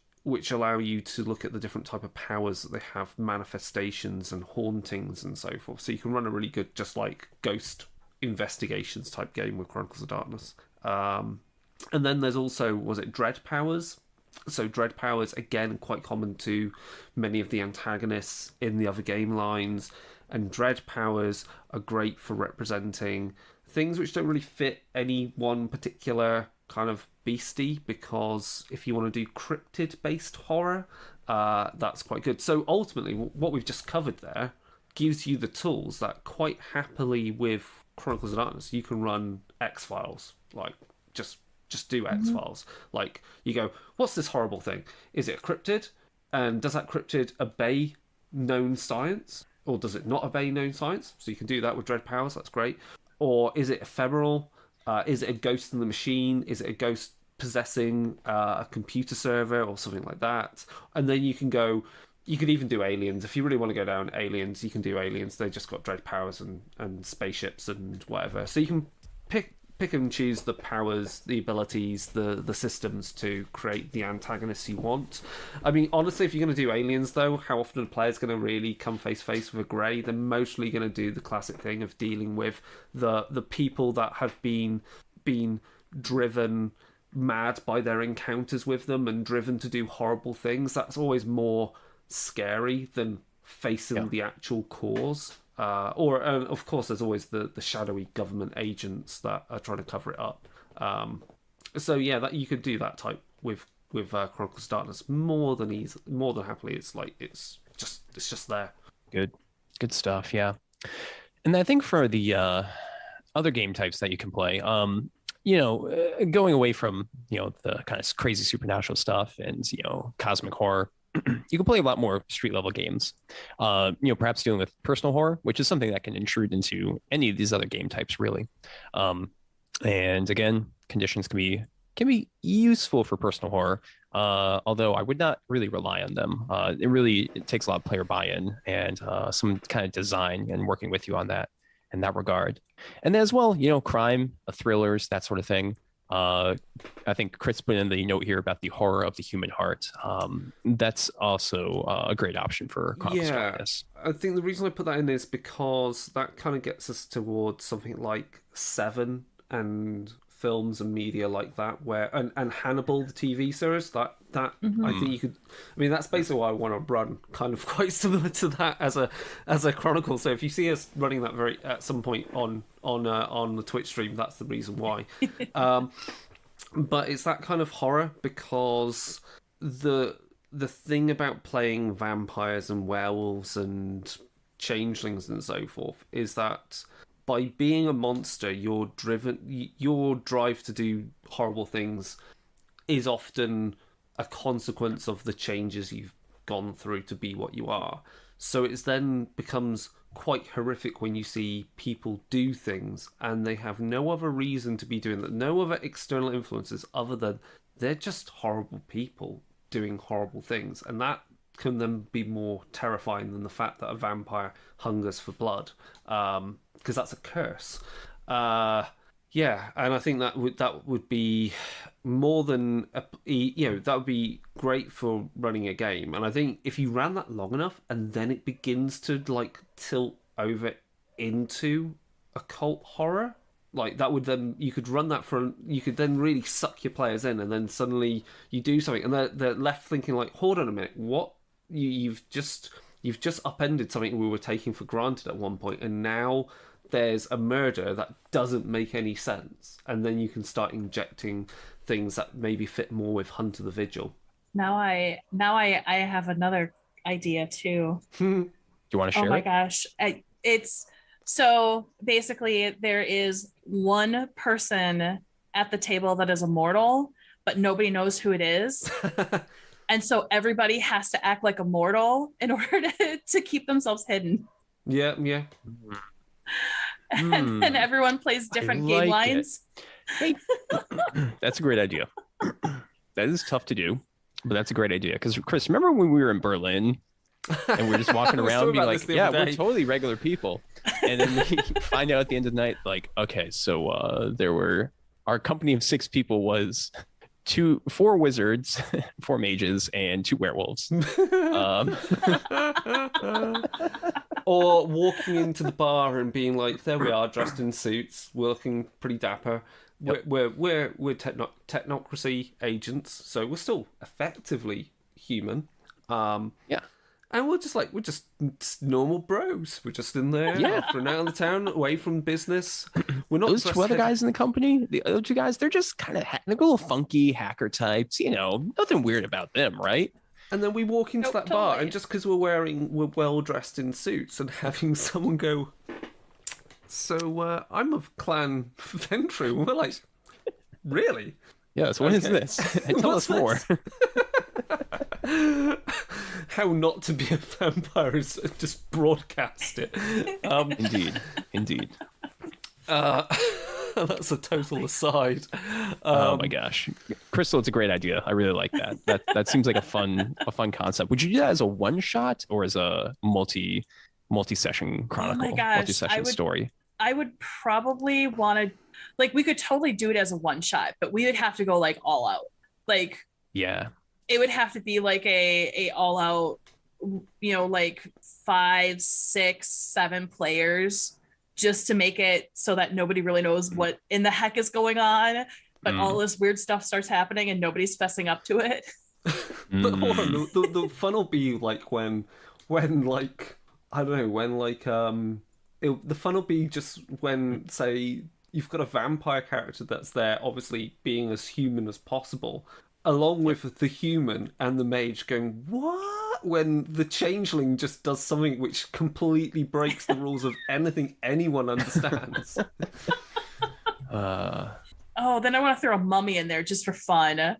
allow you to look at the different type of powers that they have, manifestations and hauntings and so forth. So you can run a really good, just like ghost investigations type game with Chronicles of Darkness. And then there's also, was it dread powers? So dread powers, again, quite common to many of the antagonists in the other game lines. And dread powers are great for representing things which don't really fit any one particular kind of beastie, because if you want to do cryptid-based horror, that's quite good. So ultimately, what we've just covered there gives you the tools that quite happily with Chronicles of Darkness, you can run X-Files, like just do X-Files. Like, you go, what's this horrible thing? Is it a cryptid? And does that cryptid obey known science? Or does it not obey known science? So you can do that with dread powers, that's great. Or is it ephemeral? Is it a ghost in the machine? Is it a ghost possessing a computer server or something like that? And then you can even do aliens. If you really want to go down aliens, you can do aliens. They just got dread powers and spaceships and whatever. So you can pick and choose the powers, the abilities, the systems to create the antagonists you want. I mean, honestly, if you're going to do aliens, though, how often a player's going to really come face-to-face with a grey? They're mostly going to do the classic thing of dealing with the people that have been driven mad by their encounters with them and driven to do horrible things. That's always more scary than facing the actual cause. Of course, there's always the shadowy government agents that are trying to cover it up. So yeah, that you could do that type with Chronicles of Darkness more than happily. It's just there. Good stuff. Yeah, and I think for the other game types that you can play, going away from the kind of crazy supernatural stuff and cosmic horror. You can play a lot more street level games, perhaps dealing with personal horror, which is something that can intrude into any of these other game types, really. And again, conditions can be useful for personal horror, although I would not really rely on them. It takes a lot of player buy-in and some kind of design and working with you on that in that regard. And then as well, crime, thrillers, that sort of thing. I think Chris put in the note here about the horror of the human heart. That's also a great option for Chronicles of Darkness. I think the reason I put that in is because that kind of gets us towards something like Seven and films and media like that, where and Hannibal, the TV series, that I think you could. I mean, that's basically what I want to run, kind of quite similar to that as a Chronicle. So if you see us running that at some point on the Twitch stream, that's the reason why. But it's that kind of horror because the thing about playing vampires and werewolves and changelings and so forth is that by being a monster, your drive to do horrible things is often a consequence of the changes you've gone through to be what you are. So it then becomes quite horrific when you see people do things and they have no other reason to be doing that, no other external influences other than they're just horrible people doing horrible things. And that can then be more terrifying than the fact that a vampire hungers for blood, because that's a curse. Yeah, and I think that would be more than that would be great for running a game. And I think if you ran that long enough, and then it begins to like tilt over into occult horror, like that would then you could then really suck your players in, and then suddenly you do something, and they're left thinking like, hold on a minute, what you've just upended something we were taking for granted at one point, and now there's a murder that doesn't make any sense, and then you can start injecting things that maybe fit more with Hunter the Vigil. Now I have another idea too. you want to Oh share my it? gosh. It's so basically there is one person at the table that is immortal, but nobody knows who it is. And so everybody has to act like a mortal in order to keep themselves hidden. Yeah. And then everyone plays different game like it. lines. Hey, that's a great idea. That is tough to do, but that's a great idea. Because Chris, remember when we were in Berlin and we were just walking We were around talking being about like, this the yeah, other we're day. totally regular people. And then we find out at the end of the night, like, okay, so there were our company of 6 people was 4 wizards, 4 mages, and 2 werewolves. Or walking into the bar and being like, there we are, dressed in suits, we're looking pretty dapper. Yep. We're technocracy agents, so we're still effectively human. Yeah. And we're just normal bros. We're just in there after a night on the town, away from business. We're not Those 2 other guys in the company, the other 2 guys, they're just kind of they're a little funky hacker types, nothing weird about them, right? And then we walk into that bar, totally. and just because we're well dressed in suits, and having someone go, so I'm of Clan Ventru. We're like, really? Yes, what is this? Tell us more. How not to be a vampire is just broadcast it. Indeed. That's a total aside. Oh my gosh, Crystal, it's a great idea. I really like that. That seems like a fun concept. Would you do that as a one shot or as a multi-session chronicle? Oh my gosh, multi-session story. I would probably want to, like, we could totally do it as a one shot, but we would have to go like all out. Like, Yeah. it would have to be like a all out, like 5, 6, 7 players just to make it so that nobody really knows what in the heck is going on. But all this weird stuff starts happening and nobody's fessing up to it. But hold on, the fun will be like when like I don't know when like the fun will be just when, say, you've got a vampire character that's there, obviously being as human as possible, along with the human and the mage going, what? When the changeling just does something which completely breaks the rules of anything anyone understands. Oh, then I want to throw a mummy in there just for fun.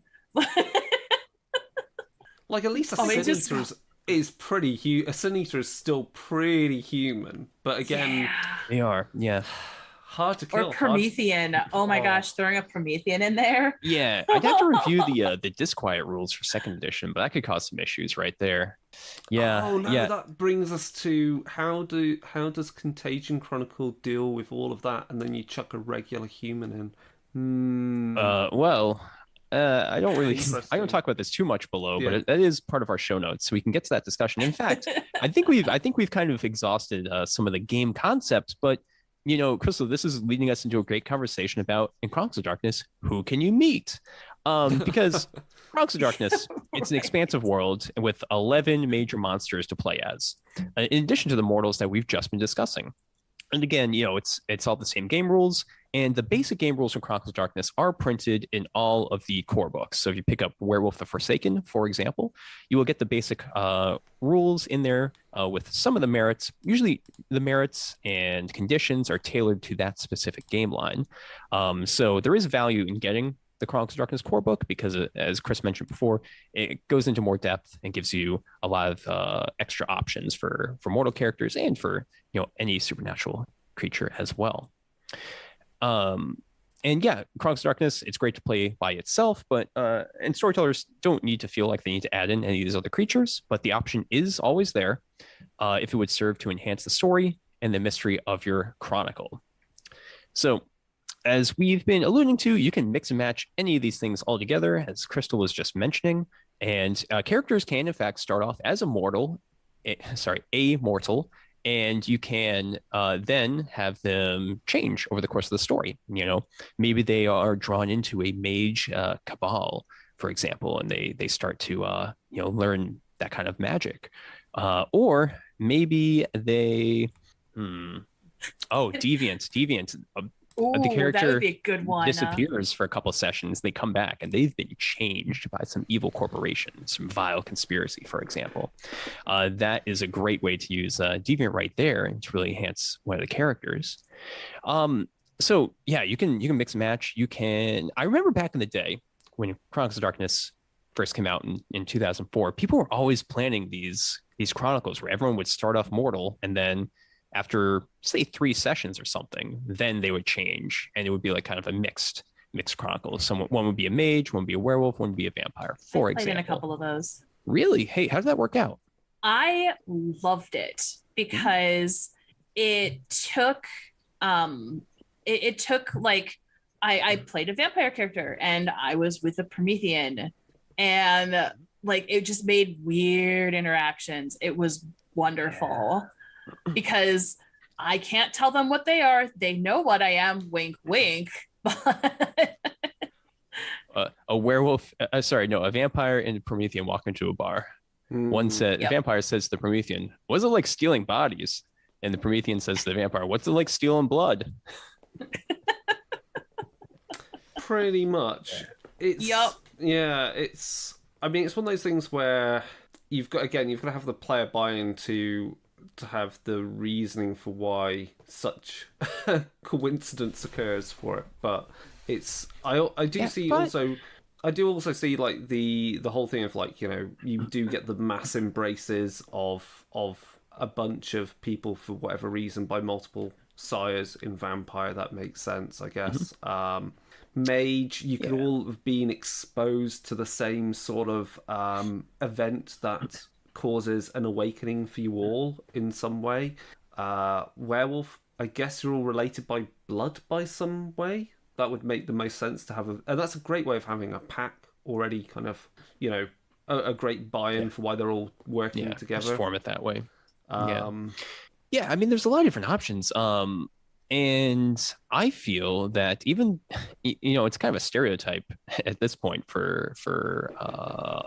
Like, at least a Oh, they Sin just- Eater is pretty a Sin Eater is still pretty human, but again, Yeah. They are. Yeah. hard to kill. Or Promethean. Oh my gosh, throwing a Promethean in there. Yeah. I'd have to review the disquiet rules for 2nd edition, but that could cause some issues right there. Yeah. Oh no, yeah. that brings us to how does Contagion Chronicle deal with all of that, and then you chuck a regular human in. Well, I don't Interesting. talk about this too much below, Yeah. but that is part of our show notes, so we can get to that discussion. In fact, I think we've kind of exhausted some of the game concepts, but Crystal, this is leading us into a great conversation about, in Chronicles of Darkness, who can you meet? Because Chronicles of Darkness, it's an expansive world with 11 major monsters to play as, in addition to the mortals that we've just been discussing. And again, it's all the same game rules, and the basic game rules from Chronicles of Darkness are printed in all of the core books. So if you pick up Werewolf the Forsaken, for example, you will get the basic rules in there with some of the merits. Usually the merits and conditions are tailored to that specific game line. So there is value in getting the Chronicles of Darkness core book because, as Chris mentioned before, it goes into more depth and gives you a lot of extra options for mortal characters and for any supernatural creature as well. And yeah, Chronicles of Darkness, it's great to play by itself, but and storytellers don't need to feel like they need to add in any of these other creatures, but the option is always there if it would serve to enhance the story and the mystery of your chronicle. So, as we've been alluding to, you can mix and match any of these things all together, as Crystal was just mentioning, and characters can in fact start off as a mortal, and you can then have them change over the course of the story. Maybe they are drawn into a mage cabal, for example, and they start to learn that kind of magic, or maybe they deviants. The Ooh, that would character be a good one. disappears for a couple of sessions. They come back and they've been changed by some evil corporation, some vile conspiracy, for example. That is a great way to use Deviant right there and to really enhance one of the characters. So yeah, you can mix and match. You can. I remember back in the day when Chronicles of Darkness first came out in 2004, people were always planning these chronicles where everyone would start off mortal and then after say 3 sessions or something, then they would change and it would be like kind of a mixed chronicle. One would be a mage, one would be a werewolf, one would be a vampire, for I played example. in a couple of those. Really? Hey, how did that work out? I loved it because it took it took like I played a vampire character and I was with a Promethean and like it just made weird interactions. It was wonderful because I can't tell them what they are. They know what I am, wink, wink. But A werewolf, a vampire and a Promethean walk into a bar. One said, Yep. The vampire says to the Promethean, "What's it like stealing bodies?" And the Promethean says to the vampire, "What's it like stealing blood?" Pretty much. It's Yup. Yeah, I mean, it's one of those things where you've got to have the player buy-in to have the reasoning for why such coincidence occurs for it. But I do also see like the whole thing of like, you know, you do get the mass embraces of a bunch of people for whatever reason by multiple sires in vampire. That makes sense, I guess. Mage, you could all have been exposed to the same sort of event that causes an awakening for you all in some way. Werewolf, I guess you're all related by blood by some way. That would make the most sense to have and that's a great way of having a pack already kind of, you know, a great buy-in for why they're all working together. Just form it that way. I mean, there's a lot of different options. And I feel that even, you know, it's kind of a stereotype at this point for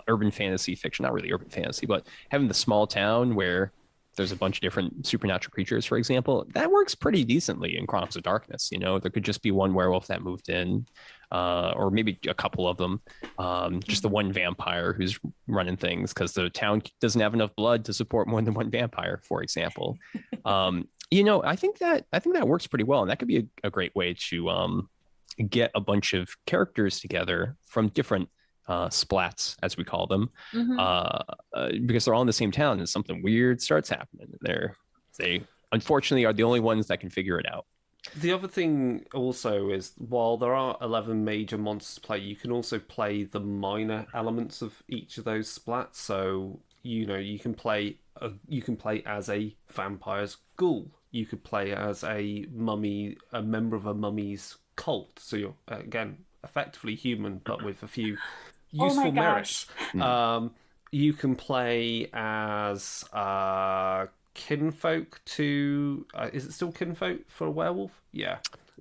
urban fantasy fiction, not really urban fantasy, but having the small town where there's a bunch of different supernatural creatures, for example, that works pretty decently in Chronicles of Darkness. You know, there could just be one werewolf that moved in, or maybe a couple of them, just the one vampire who's running things because the town doesn't have enough blood to support more than one vampire, for example. You know, I think that works pretty well, and that could be a great way to get a bunch of characters together from different splats, as we call them, because they're all in the same town and something weird starts happening. They unfortunately are the only ones that can figure it out. The other thing also is, while there are 11 major monsters to play, you can also play the minor elements of each of those splats. So, you know, you can play as a vampire's ghoul. You could play as a mummy, a member of a mummy's cult. So you're, again, effectively human, but with a few useful merits. You can play as kinfolk to... is it still kinfolk for a werewolf? Yeah.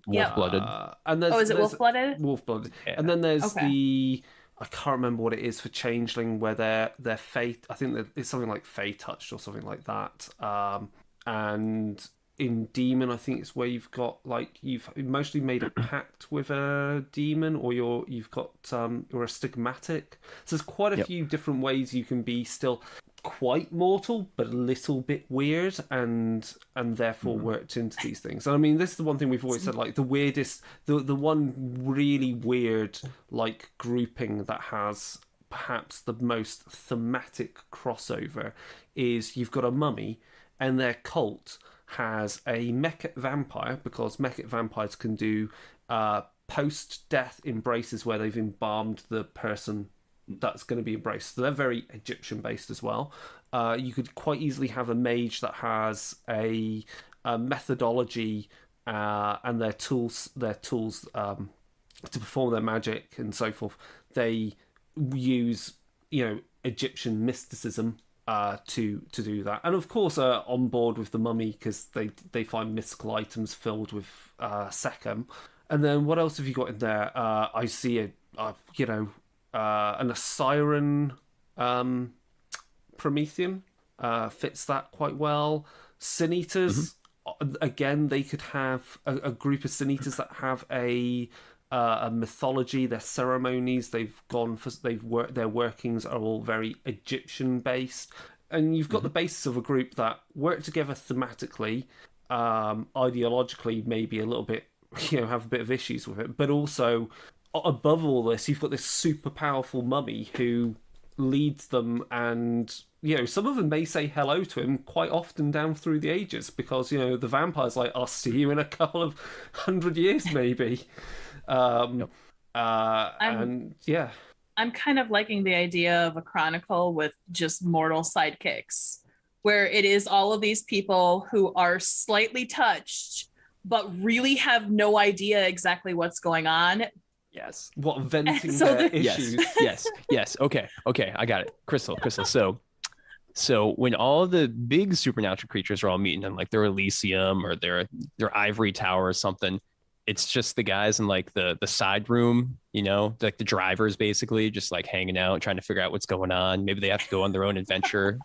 Wolf-blooded. And is it wolf-blooded? Wolf-blooded. Yeah. And then there's the... I can't remember what it is for changeling, where they're fate. I think that it's something like fey touched or something like that. And in demon, I think it's where you've got like you've mostly made a pact with a demon, or you're a stigmatic. So there's quite a few different ways you can be still quite mortal, but a little bit weird, and therefore worked into these things. And I mean, this is the one thing we've always said, like the weirdest, the one really weird like grouping that has perhaps the most thematic crossover is you've got a mummy and their cult has a mechat vampire, because mechat vampires can do post-death embraces where they've embalmed the person that's going to be embraced. So they're very Egyptian based as well. You could quite easily have a mage that has a methodology and their tools to perform their magic and so forth. They use, you know, Egyptian mysticism to do that, and of course on board with the mummy because they find mystical items filled with Sekhem. And then what else have you got in there? I see an Osiran Promethean fits that quite well. Sin Eaters again, they could have a group of Sin Eaters that have a mythology, their ceremonies. Their workings are all very Egyptian based, and you've got the basis of a group that work together thematically, ideologically, maybe a little bit, have a bit of issues with it, but also above all this, you've got this super powerful mummy who leads them, and some of them may say hello to him quite often down through the ages, because the vampire's like, I'll see you in a couple of 100 years maybe. And yeah, I'm kind of liking the idea of a chronicle with just mortal sidekicks, where it is all of these people who are slightly touched but really have no idea exactly what's going on. Yes. What, venting their issues? Yes. Okay, I got it. Crystal. So when all the big supernatural creatures are all meeting in like their Elysium or their ivory tower or something, it's just the guys in like the side room, like the drivers basically just like hanging out, trying to figure out what's going on. Maybe they have to go on their own adventure,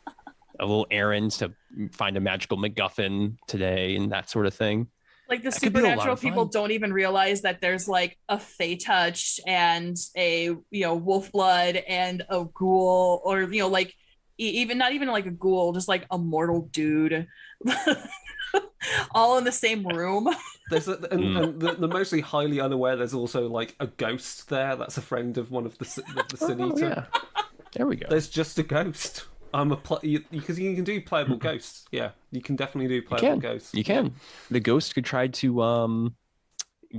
a little errand to find a magical MacGuffin today and that sort of thing. Like the supernatural people don't even realize that there's like a Fey touch and a wolf blood and a ghoul, or like even not even like a ghoul, just like a mortal dude, all in the same room. There's and the mostly highly unaware. There's also like a ghost there. That's a friend of one of the Sin Eater. Yeah. There we go. There's just a ghost. Because you can do playable ghosts. Yeah, you can definitely do playable ghosts. You can. The ghost could try to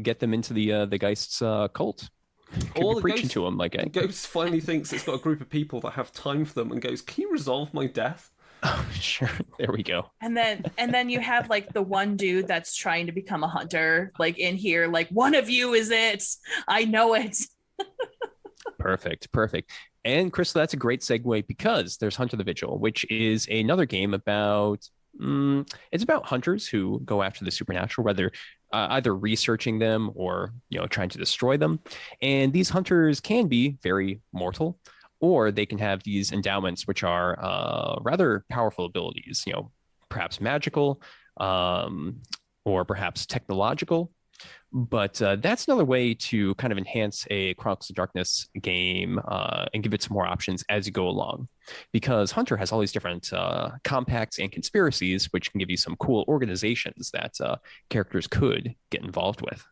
get them into the Geist's cult. Could be preaching to them like a ghost finally thinks it's got a group of people that have time for them and goes, "Can you resolve my death?" Oh, sure. There we go. And then you have like the one dude that's trying to become a hunter, like in here, like, one of you is it. I know it. Perfect. And Crystal, that's a great segue, because there's Hunter the Vigil, which is another game about it's about hunters who go after the supernatural, whether either researching them or trying to destroy them. And these hunters can be very mortal, or they can have these endowments, which are rather powerful abilities, perhaps magical, or perhaps technological. But that's another way to kind of enhance a Chronicles of Darkness game and give it some more options as you go along. Because Hunter has all these different compacts and conspiracies, which can give you some cool organizations that characters could get involved with.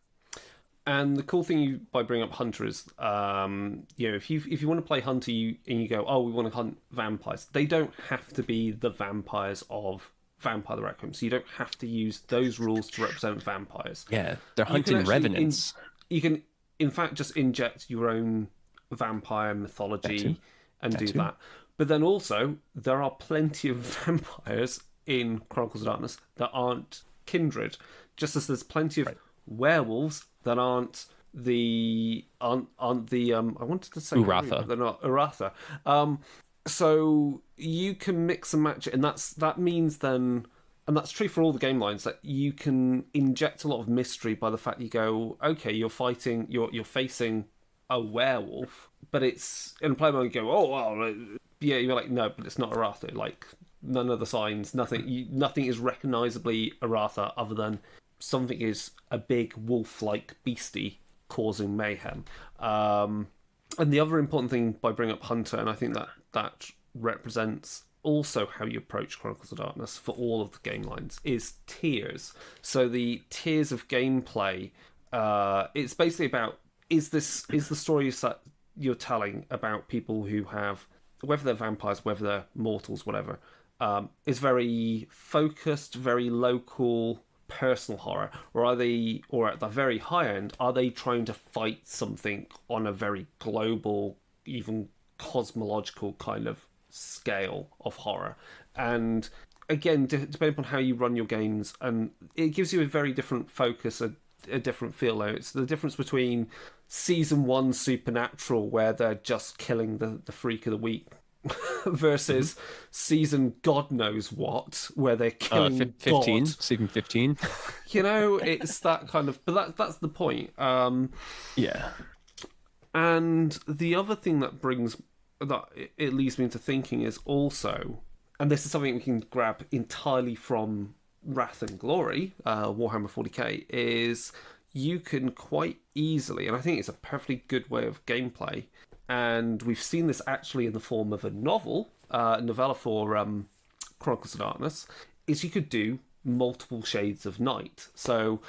And the cool thing by bringing up Hunter is, if you want to play Hunter and you go, oh, we want to hunt vampires, they don't have to be the vampires of Vampire the Requiem, so you don't have to use those rules to represent vampires. Yeah, they're hunting revenants. You can, in fact, just inject your own vampire mythology and do that. But then also, there are plenty of vampires in Chronicles of Darkness that aren't kindred, just as there's plenty of werewolves that aren't the I wanted to say Uratha. They're not Uratha. So you can mix and match it, and that means then, and that's true for all the game lines, that you can inject a lot of mystery by the fact you go, okay, you're facing a werewolf, but it's in play mode. You go, oh well, yeah, you're like, no, but it's not Uratha. Like, none of the signs, nothing is recognizably Uratha other than something is a big wolf-like beastie causing mayhem. And the other important thing by bringing up Hunter, and I think that represents also how you approach Chronicles of Darkness for all of the game lines, is tiers. So the tiers of gameplay, it's basically about, is the story that you're telling about people who have, whether they're vampires, whether they're mortals, whatever, is very focused, very local, personal horror, or are they, or at the very high end, are they trying to fight something on a very global, even cosmological kind of scale of horror? And again, depending upon how you run your games, and it gives you a very different focus, a different feel. It's the difference between season 1 Supernatural, where they're just killing the freak of the week, versus season God knows what, where they're killing 15, God. season 15. It's that kind of, but that's the point. Yeah. And the other thing that leads me into thinking is also, and this is something we can grab entirely from Wrath and Glory, Warhammer 40k, is you can quite easily, and I think it's a perfectly good way of gameplay, and we've seen this actually in the form of a novella for Chronicles of Darkness, is you could do multiple shades of night. So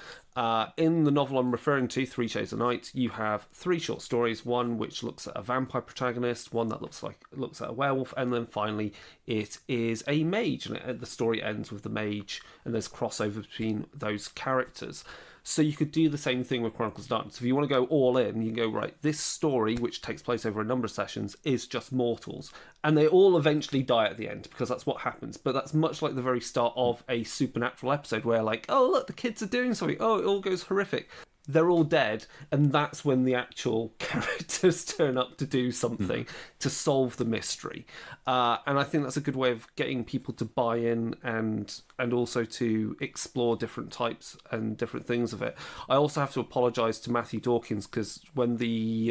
in the novel I'm referring to, Three Shades of Night, you have 3 short stories, one which looks at a vampire protagonist, one that looks at a werewolf, and then finally it is a mage, and the story ends with the mage, and there's crossover between those characters. So you could do the same thing with Chronicles of Darkness. If you want to go all in, you can go, right, this story, which takes place over a number of sessions, is just mortals. And they all eventually die at the end, because that's what happens. But that's much like the very start of a supernatural episode, where like, oh, look, the kids are doing something. Oh, it all goes horrific. They're all dead, and that's when the actual characters turn up to do something to solve the mystery. And I think that's a good way of getting people to buy in and also to explore different types and different things of it. I also have to apologise to Matthew Dawkins, because when the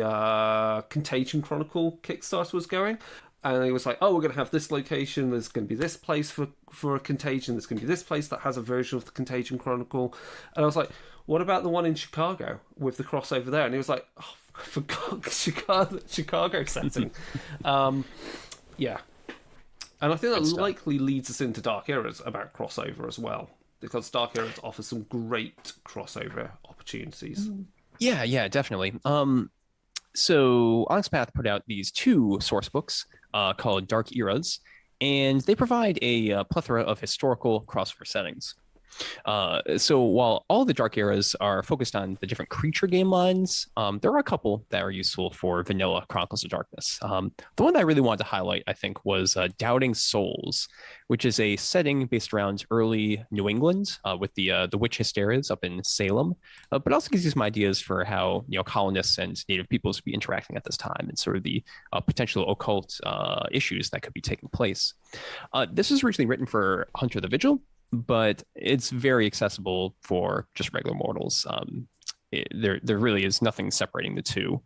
Contagion Chronicle Kickstarter was going, and he was like, oh, we're going to have this location, there's going to be this place for a Contagion, there's going to be this place that has a version of the Contagion Chronicle. And I was like, what about the one in Chicago with the crossover there? And he was like, oh, I forgot Chicago setting. Yeah. And I think that likely leads us into Dark Eras about crossover as well, because Dark Eras offers some great crossover opportunities. Yeah, definitely. So Onyx Path put out these 2 source books called Dark Eras, and they provide a plethora of historical crossover settings. So while all the Dark Eras are focused on the different creature game lines, there are a couple that are useful for vanilla Chronicles of Darkness. The one that I really wanted to highlight, I think, was Doubting Souls, which is a setting based around early New England with the witch hysterias up in Salem, but also gives you some ideas for how colonists and native peoples would be interacting at this time and sort of the potential occult issues that could be taking place. This was originally written for Hunter the Vigil, but it's very accessible for just regular mortals. There really is nothing separating the two.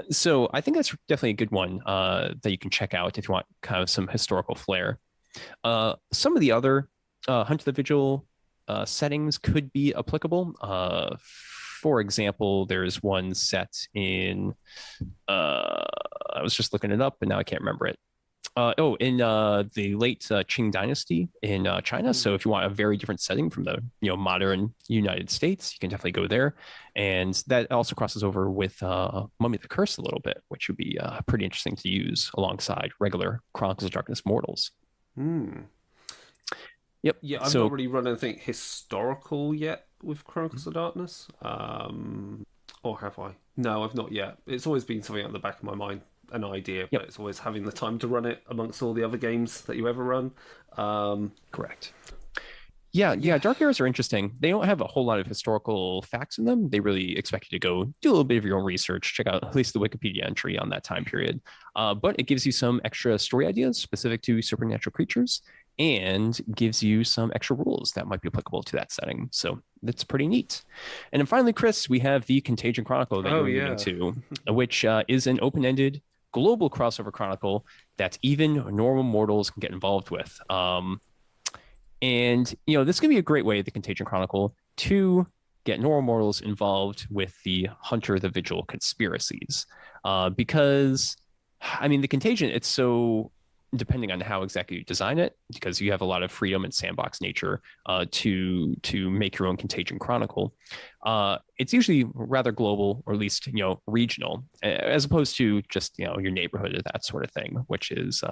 So I think that's definitely a good one that you can check out if you want kind of some historical flair. Some of the other Hunt the Vigil settings could be applicable. For example, there's one set in, I was just looking it up, and now I can't remember it. In the late Qing Dynasty in China. So if you want a very different setting from the modern United States, you can definitely go there. And that also crosses over with Mummy the Curse a little bit, which would be pretty interesting to use alongside regular Chronicles of Darkness mortals. Yep. Yeah, I've not really run anything historical yet with Chronicles of Darkness. Or have I? No, I've not yet. It's always been something at the back of my mind. An idea, but it's always having the time to run it amongst all the other games that you ever run. Correct. Yeah, Dark Eras are interesting. They don't have a whole lot of historical facts in them. They really expect you to go do a little bit of your own research, check out at least the Wikipedia entry on that time period. But it gives you some extra story ideas specific to supernatural creatures and gives you some extra rules that might be applicable to that setting. So that's pretty neat. And then finally, Chris, we have the Contagion Chronicle that you're alluding to, which is an open-ended global crossover chronicle that even normal mortals can get involved with. And this can be a great way, the Contagion Chronicle, to get normal mortals involved with the Hunter the Vigil conspiracies. Because, the Contagion, it's so depending on how exactly you design it, because you have a lot of freedom and sandbox nature to make your own Contagion Chronicle. It's usually rather global, or at least regional, as opposed to just your neighborhood or that sort of thing, which is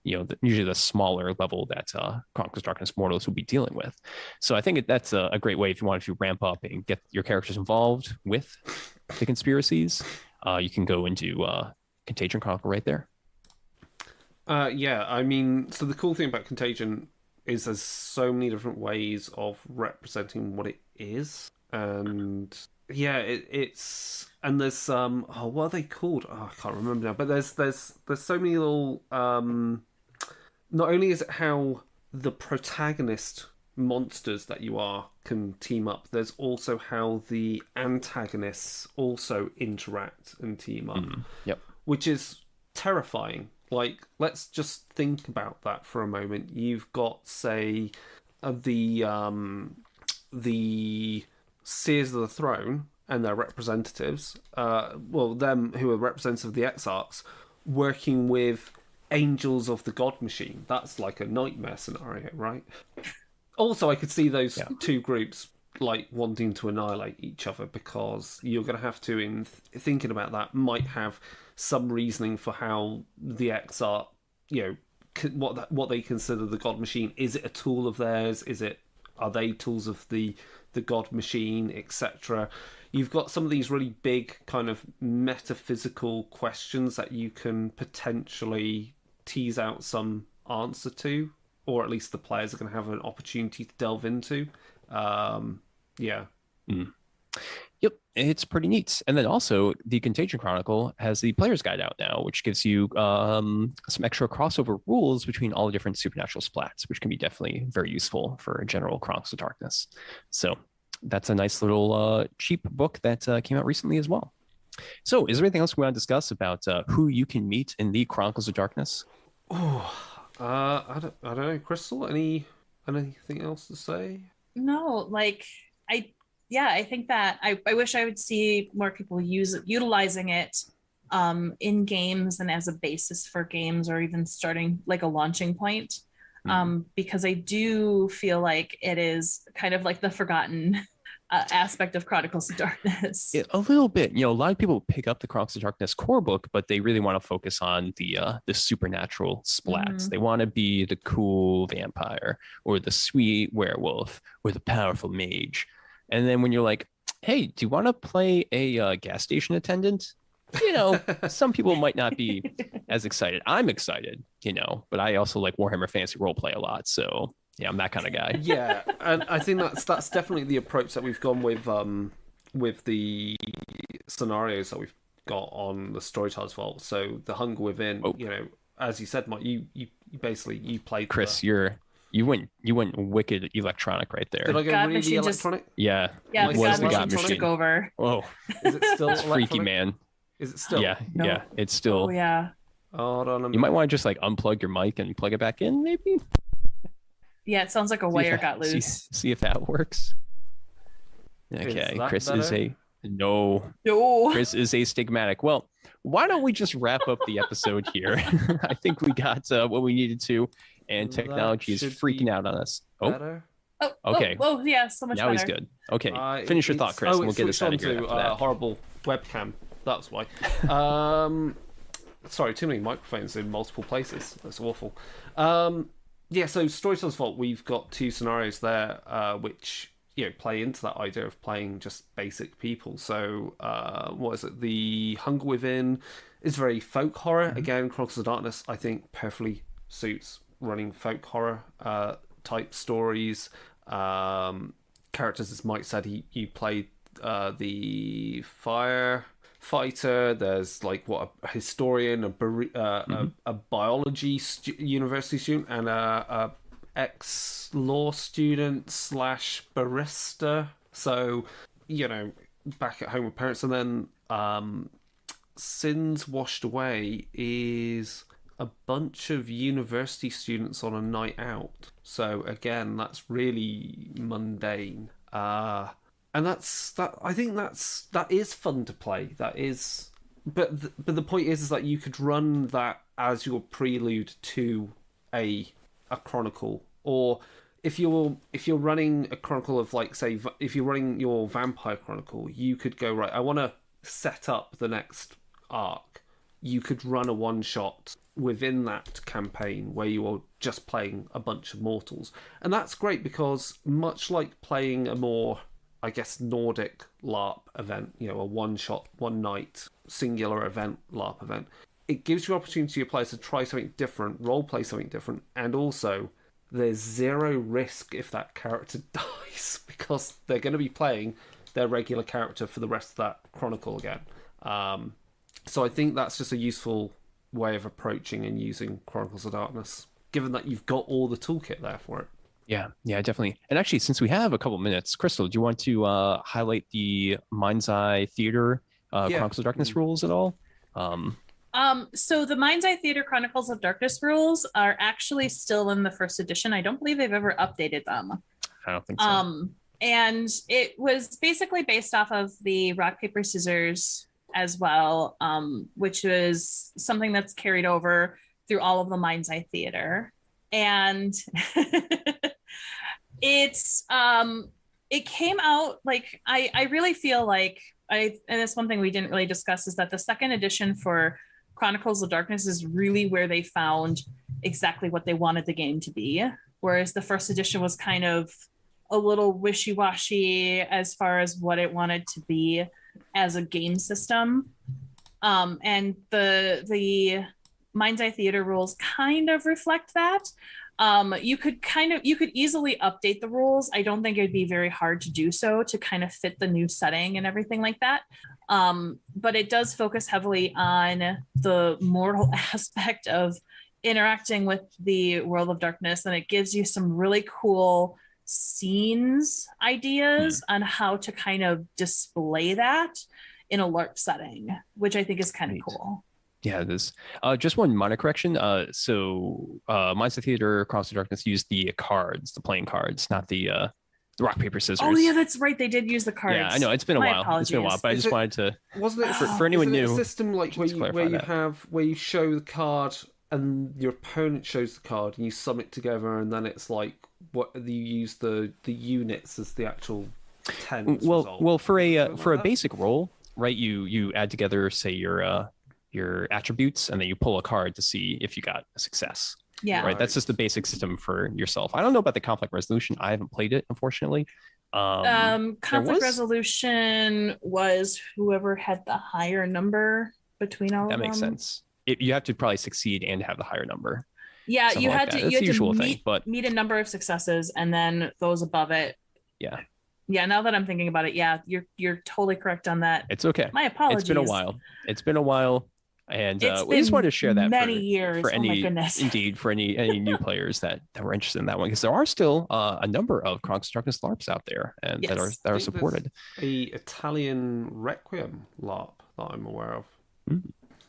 usually the smaller level that Chronicles of Darkness mortals will be dealing with. So I think that's a great way if you want to ramp up and get your characters involved with the conspiracies. You can go into Contagion Chronicle right there. So the cool thing about Contagion is there's so many different ways of representing what it is, and it's and there's what are they called? I can't remember now. But there's so many little. Not only is it how the protagonist monsters that you are can team up, there's also how the antagonists also interact and team up. Which is terrifying. Like, let's just think about that for a moment. You've got, say, the Seers of the Throne and their representatives, them who are representatives of the Exarchs, working with Angels of the God Machine. That's like a nightmare scenario, right? Also, I could see those two groups like wanting to annihilate each other, because you're going to have to, in thinking about that, might have some reasoning for how the Exarch, what they consider the God Machine. Is it a tool of theirs? Are they tools of the God Machine, etc.? You've got some of these really big kind of metaphysical questions that you can potentially tease out some answer to, or at least the players are going to have an opportunity to delve into. Yep, it's pretty neat. And then also, the Contagion Chronicle has the player's guide out now, which gives you some extra crossover rules between all the different supernatural splats, which can be definitely very useful for general Chronicles of Darkness. So that's a nice little cheap book that came out recently as well. So is there anything else we want to discuss about who you can meet in the Chronicles of Darkness? I don't know, Crystal, anything else to say? No, I think that I wish I would see more people utilizing it in games and as a basis for games, or even starting like a launching point, because I do feel like it is kind of like the forgotten aspect of Chronicles of Darkness. A little bit. A lot of people pick up the Chronicles of Darkness core book, but they really want to focus on the supernatural splats. They want to be the cool vampire, or the sweet werewolf, or the powerful mage. And then when you're like, hey, do you want to play a gas station attendant? Some people might not be as excited. I'm excited, but I also like Warhammer Fantasy Roleplay a lot. So yeah, I'm that kind of guy. Yeah, and I think that's definitely the approach that we've gone with the scenarios that we've got on the Storyteller's Vault. So the Hunger Within, as you said, Mike, you basically played Chris. You went wicked electronic right there. Did I go God really Machine electronic? Yeah, it was the God Machine. Took over. Oh, is it still freaky, man? Is it still? Yeah, it's still. Oh yeah. Hold on. You might want to just like unplug your mic and plug it back in, maybe. Yeah, it sounds like a wire got loose. See if that works. Okay, Chris better? is no. Chris is astigmatic. Well, why don't we just wrap up the episode here? I think we got what we needed to, and technology is freaking out on us. Better? Okay. Yeah, so much now better. He's good. Okay, finish your thought, Chris. We'll get us out of here after that. Horrible webcam. That's why. Sorry, too many microphones in multiple places. That's awful. So Storyteller's Vault, we've got two scenarios there, which play into that idea of playing just basic people. So what is it? The Hunger Within is very folk horror. Again, Chronicles of Darkness, I think, perfectly suits running folk horror type stories. Characters, as Mike said, he played the firefighter. There's like a historian, a biology university student, and a ex-law student / barista. So back at home with parents. And then Sins Washed Away is a bunch of university students on a night out. So again, that's really mundane. And I think that is fun to play. That is, but the point is that you could run that as your prelude to a chronicle, or if you're running a chronicle of, like, say, if you're running your vampire chronicle, you could go, right, I want to set up the next arc. You could run a one shot within that campaign where you are just playing a bunch of mortals, and that's great because, much like playing a more, I guess, Nordic LARP event, a one shot, one night, singular event LARP event, it gives you opportunity to your players to try something different, role play something different, and also there's zero risk if that character dies, because they're going to be playing their regular character for the rest of that chronicle again. So I think that's just a useful way of approaching and using Chronicles of Darkness, given that you've got all the toolkit there for it. Yeah, definitely. And actually, since we have a couple minutes, Crystal, do you want to highlight the Mind's Eye Theater Chronicles of Darkness rules at all? So the Mind's Eye Theater Chronicles of Darkness rules are actually still in the first edition. I don't believe they've ever updated them. I don't think so. And it was basically based off of the rock, paper, scissors as well, which was something that's carried over through all of the Mind's Eye Theater. And it came out like I really feel like and it's one thing we didn't really discuss is that the second edition for Chronicles of Darkness is really where they found exactly what they wanted the game to be, whereas the first edition was kind of a little wishy-washy as far as what it wanted to be as a game system. And the Mind's Eye Theater rules kind of reflect that. You could easily update the rules. I don't think it'd be very hard to do so to kind of fit the new setting and everything like that. But it does focus heavily on the mortal aspect of interacting with the world of darkness, and it gives you some really cool scenes ideas on how to kind of display that in a LARP setting, which I think is kind of cool. Yeah, it is. Just one minor correction. So Mind's Eye Theater Chronicles of Darkness used the cards, the playing cards, not the rock, paper, scissors. Oh yeah, that's right. They did use the cards. Yeah, I know it's been a while. Apologies. It's been a while, but I just wanted to. Wasn't it for anyone new? A system like where you show the card and your opponent shows the card and you sum it together, and then it's like what you use the units as the actual tens. Well, for a basic roll, right? You add together, say your attributes, and then you pull a card to see if you got a success. Yeah. Right. That's just the basic system for yourself. I don't know about the conflict resolution. I haven't played it, unfortunately. Conflict resolution was whoever had the higher number between all of them. That makes sense. You have to probably succeed and have the higher number. Yeah, you had to meet a number of successes, and then those above it. Yeah. Yeah, now that I'm thinking about it, yeah, you're totally correct on that. It's okay. My apologies. It's been a while. And we just wanted to share that many years. For any, oh my goodness. Indeed, for any new players that were interested in that one, because there are still a number of Chronicles of Darkness LARPs out there and that are supported. A Italian Requiem LARP that I'm aware of.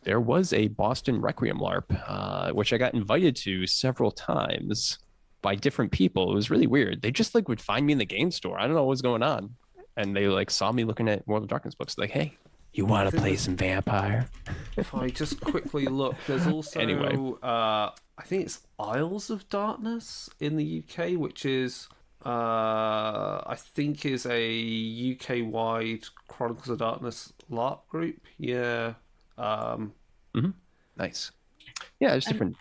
There was a Boston Requiem LARP, which I got invited to several times by different people. It was really weird. They just would find me in the game store. I don't know what was going on, and they saw me looking at World of Darkness books. Like, hey. You want to play some vampire? If I just quickly look, there's also I think it's Isles of Darkness in the UK, which is I think is a UK-wide Chronicles of Darkness LARP group. Yeah. Nice. Yeah, there's different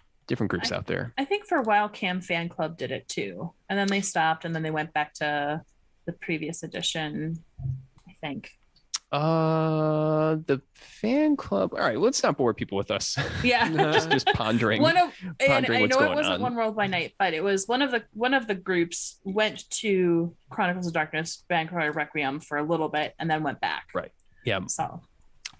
groups out there. I think for a while Cam Fan Club did it too, and then they stopped, and then they went back to the previous edition, I think. The fan club. All right, let's not bore people with us. Yeah, just pondering. And I know it wasn't One World by Night, but it was one of the groups went to Chronicles of Darkness, Vampire Requiem for a little bit, and then went back. Right. Yeah. So,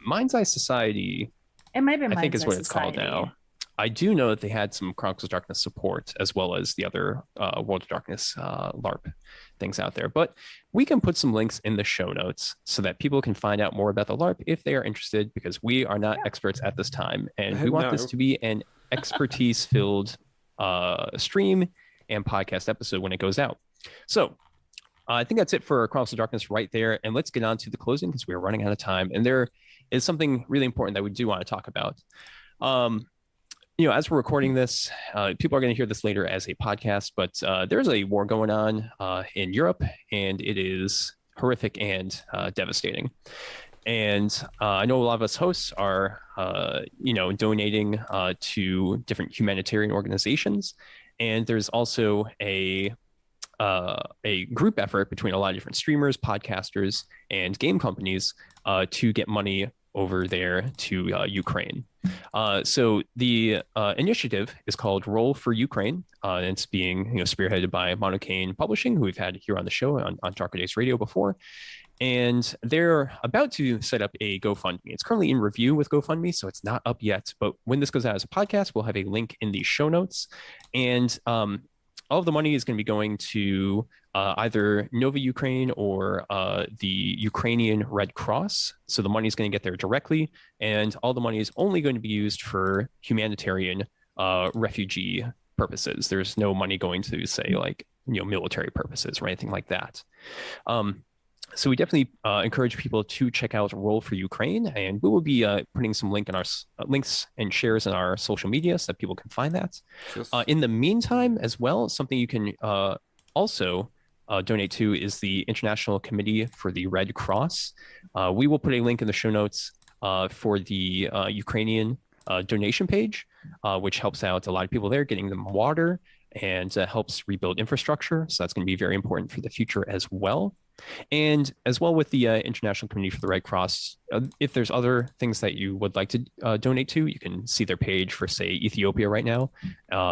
Mind's Eye Society. It might be. I think is what it's Society. called now. I do know that they had some Chronicles of Darkness support as well as the other World of Darkness LARP things out there. But we can put some links in the show notes so that people can find out more about the LARP if they are interested, because we are not experts at this time. And we want this to be an expertise-filled stream and podcast episode when it goes out. So I think that's it for Chronicles of Darkness right there. And let's get on to the closing because we're running out of time. And there is something really important that we do want to talk about. As we're recording this, people are going to hear this later as a podcast, but there's a war going on in Europe, and it is horrific and devastating. And I know a lot of us hosts are, donating to different humanitarian organizations, and there's also a group effort between a lot of different streamers, podcasters, and game companies to get money over there to Ukraine. So the initiative is called Roll for Ukraine, and it's being spearheaded by Onyx Publishing, who we've had here on the show on Darker Days Radio before. And they're about to set up a GoFundMe. It's currently in review with GoFundMe, so it's not up yet. But when this goes out as a podcast, we'll have a link in the show notes. And all of the money is going to be going to either Nova Ukraine or the Ukrainian Red Cross. So the money is going to get there directly, and all the money is only going to be used for humanitarian refugee purposes. There's no money going to, say, like, military purposes or anything like that. So we definitely encourage people to check out Roll for Ukraine, and we will be putting some links and shares in our social media so that people can find that. Yes. In the meantime, as well, something you can also donate to is the International Committee for the Red Cross. We will put a link in the show notes for the Ukrainian donation page, which helps out a lot of people there, getting them water, and helps rebuild infrastructure. So that's going to be very important for the future as well. And as well with the International Committee for the Red Cross, if there's other things that you would like to donate to, you can see their page for, say, Ethiopia right now,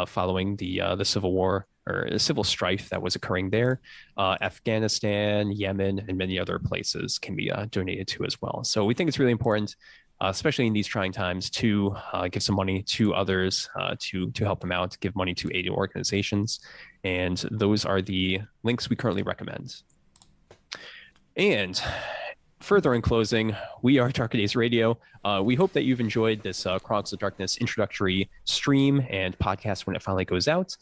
following the civil war or the civil strife that was occurring there. Afghanistan, Yemen, and many other places can be donated to as well. So we think it's really important, especially in these trying times, to give some money to others, to help them out, give money to aid organizations. And those are the links we currently recommend. And further in closing, we are Darker Days Radio. We hope that you've enjoyed this Chronicles of Darkness introductory stream and podcast when it finally goes out.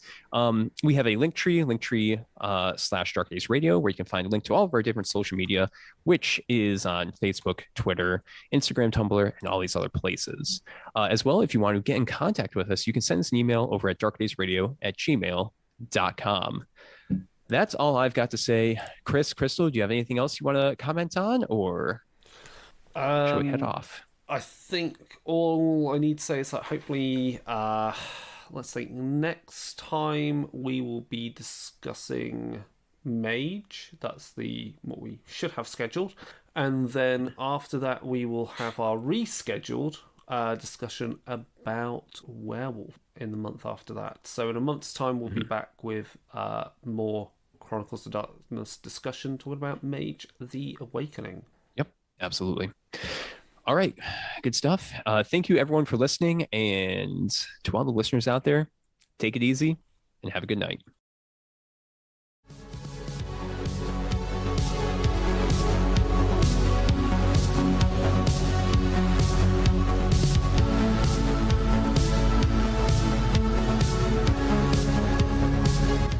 We have a linktree /Darker Days Radio, where you can find a link to all of our different social media, which is on Facebook, Twitter, Instagram, Tumblr, and all these other places. As well, if you want to get in contact with us, you can send us an email over at darkdaysradio@gmail.com. That's all I've got to say. Crystal, do you have anything else you want to comment on, or should we head off? I think all I need to say is that hopefully, let's think, next time we will be discussing Mage. That's what we should have scheduled. And then after that, we will have our rescheduled discussion about Werewolf in the month after that. So in a month's time, we'll be back with more Chronicles of Darkness discussion, talking about Mage the Awakening. Yep, absolutely. All right, good stuff. Thank you, everyone, for listening. And to all the listeners out there, take it easy and have a good night.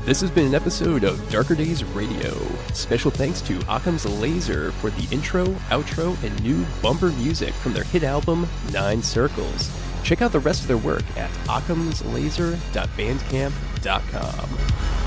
This has been an episode of Darker Days Radio. Special thanks to Occam's Laser for the intro, outro, and new bumper music from their hit album, 9 Circles. Check out the rest of their work at occamslaser.bandcamp.com.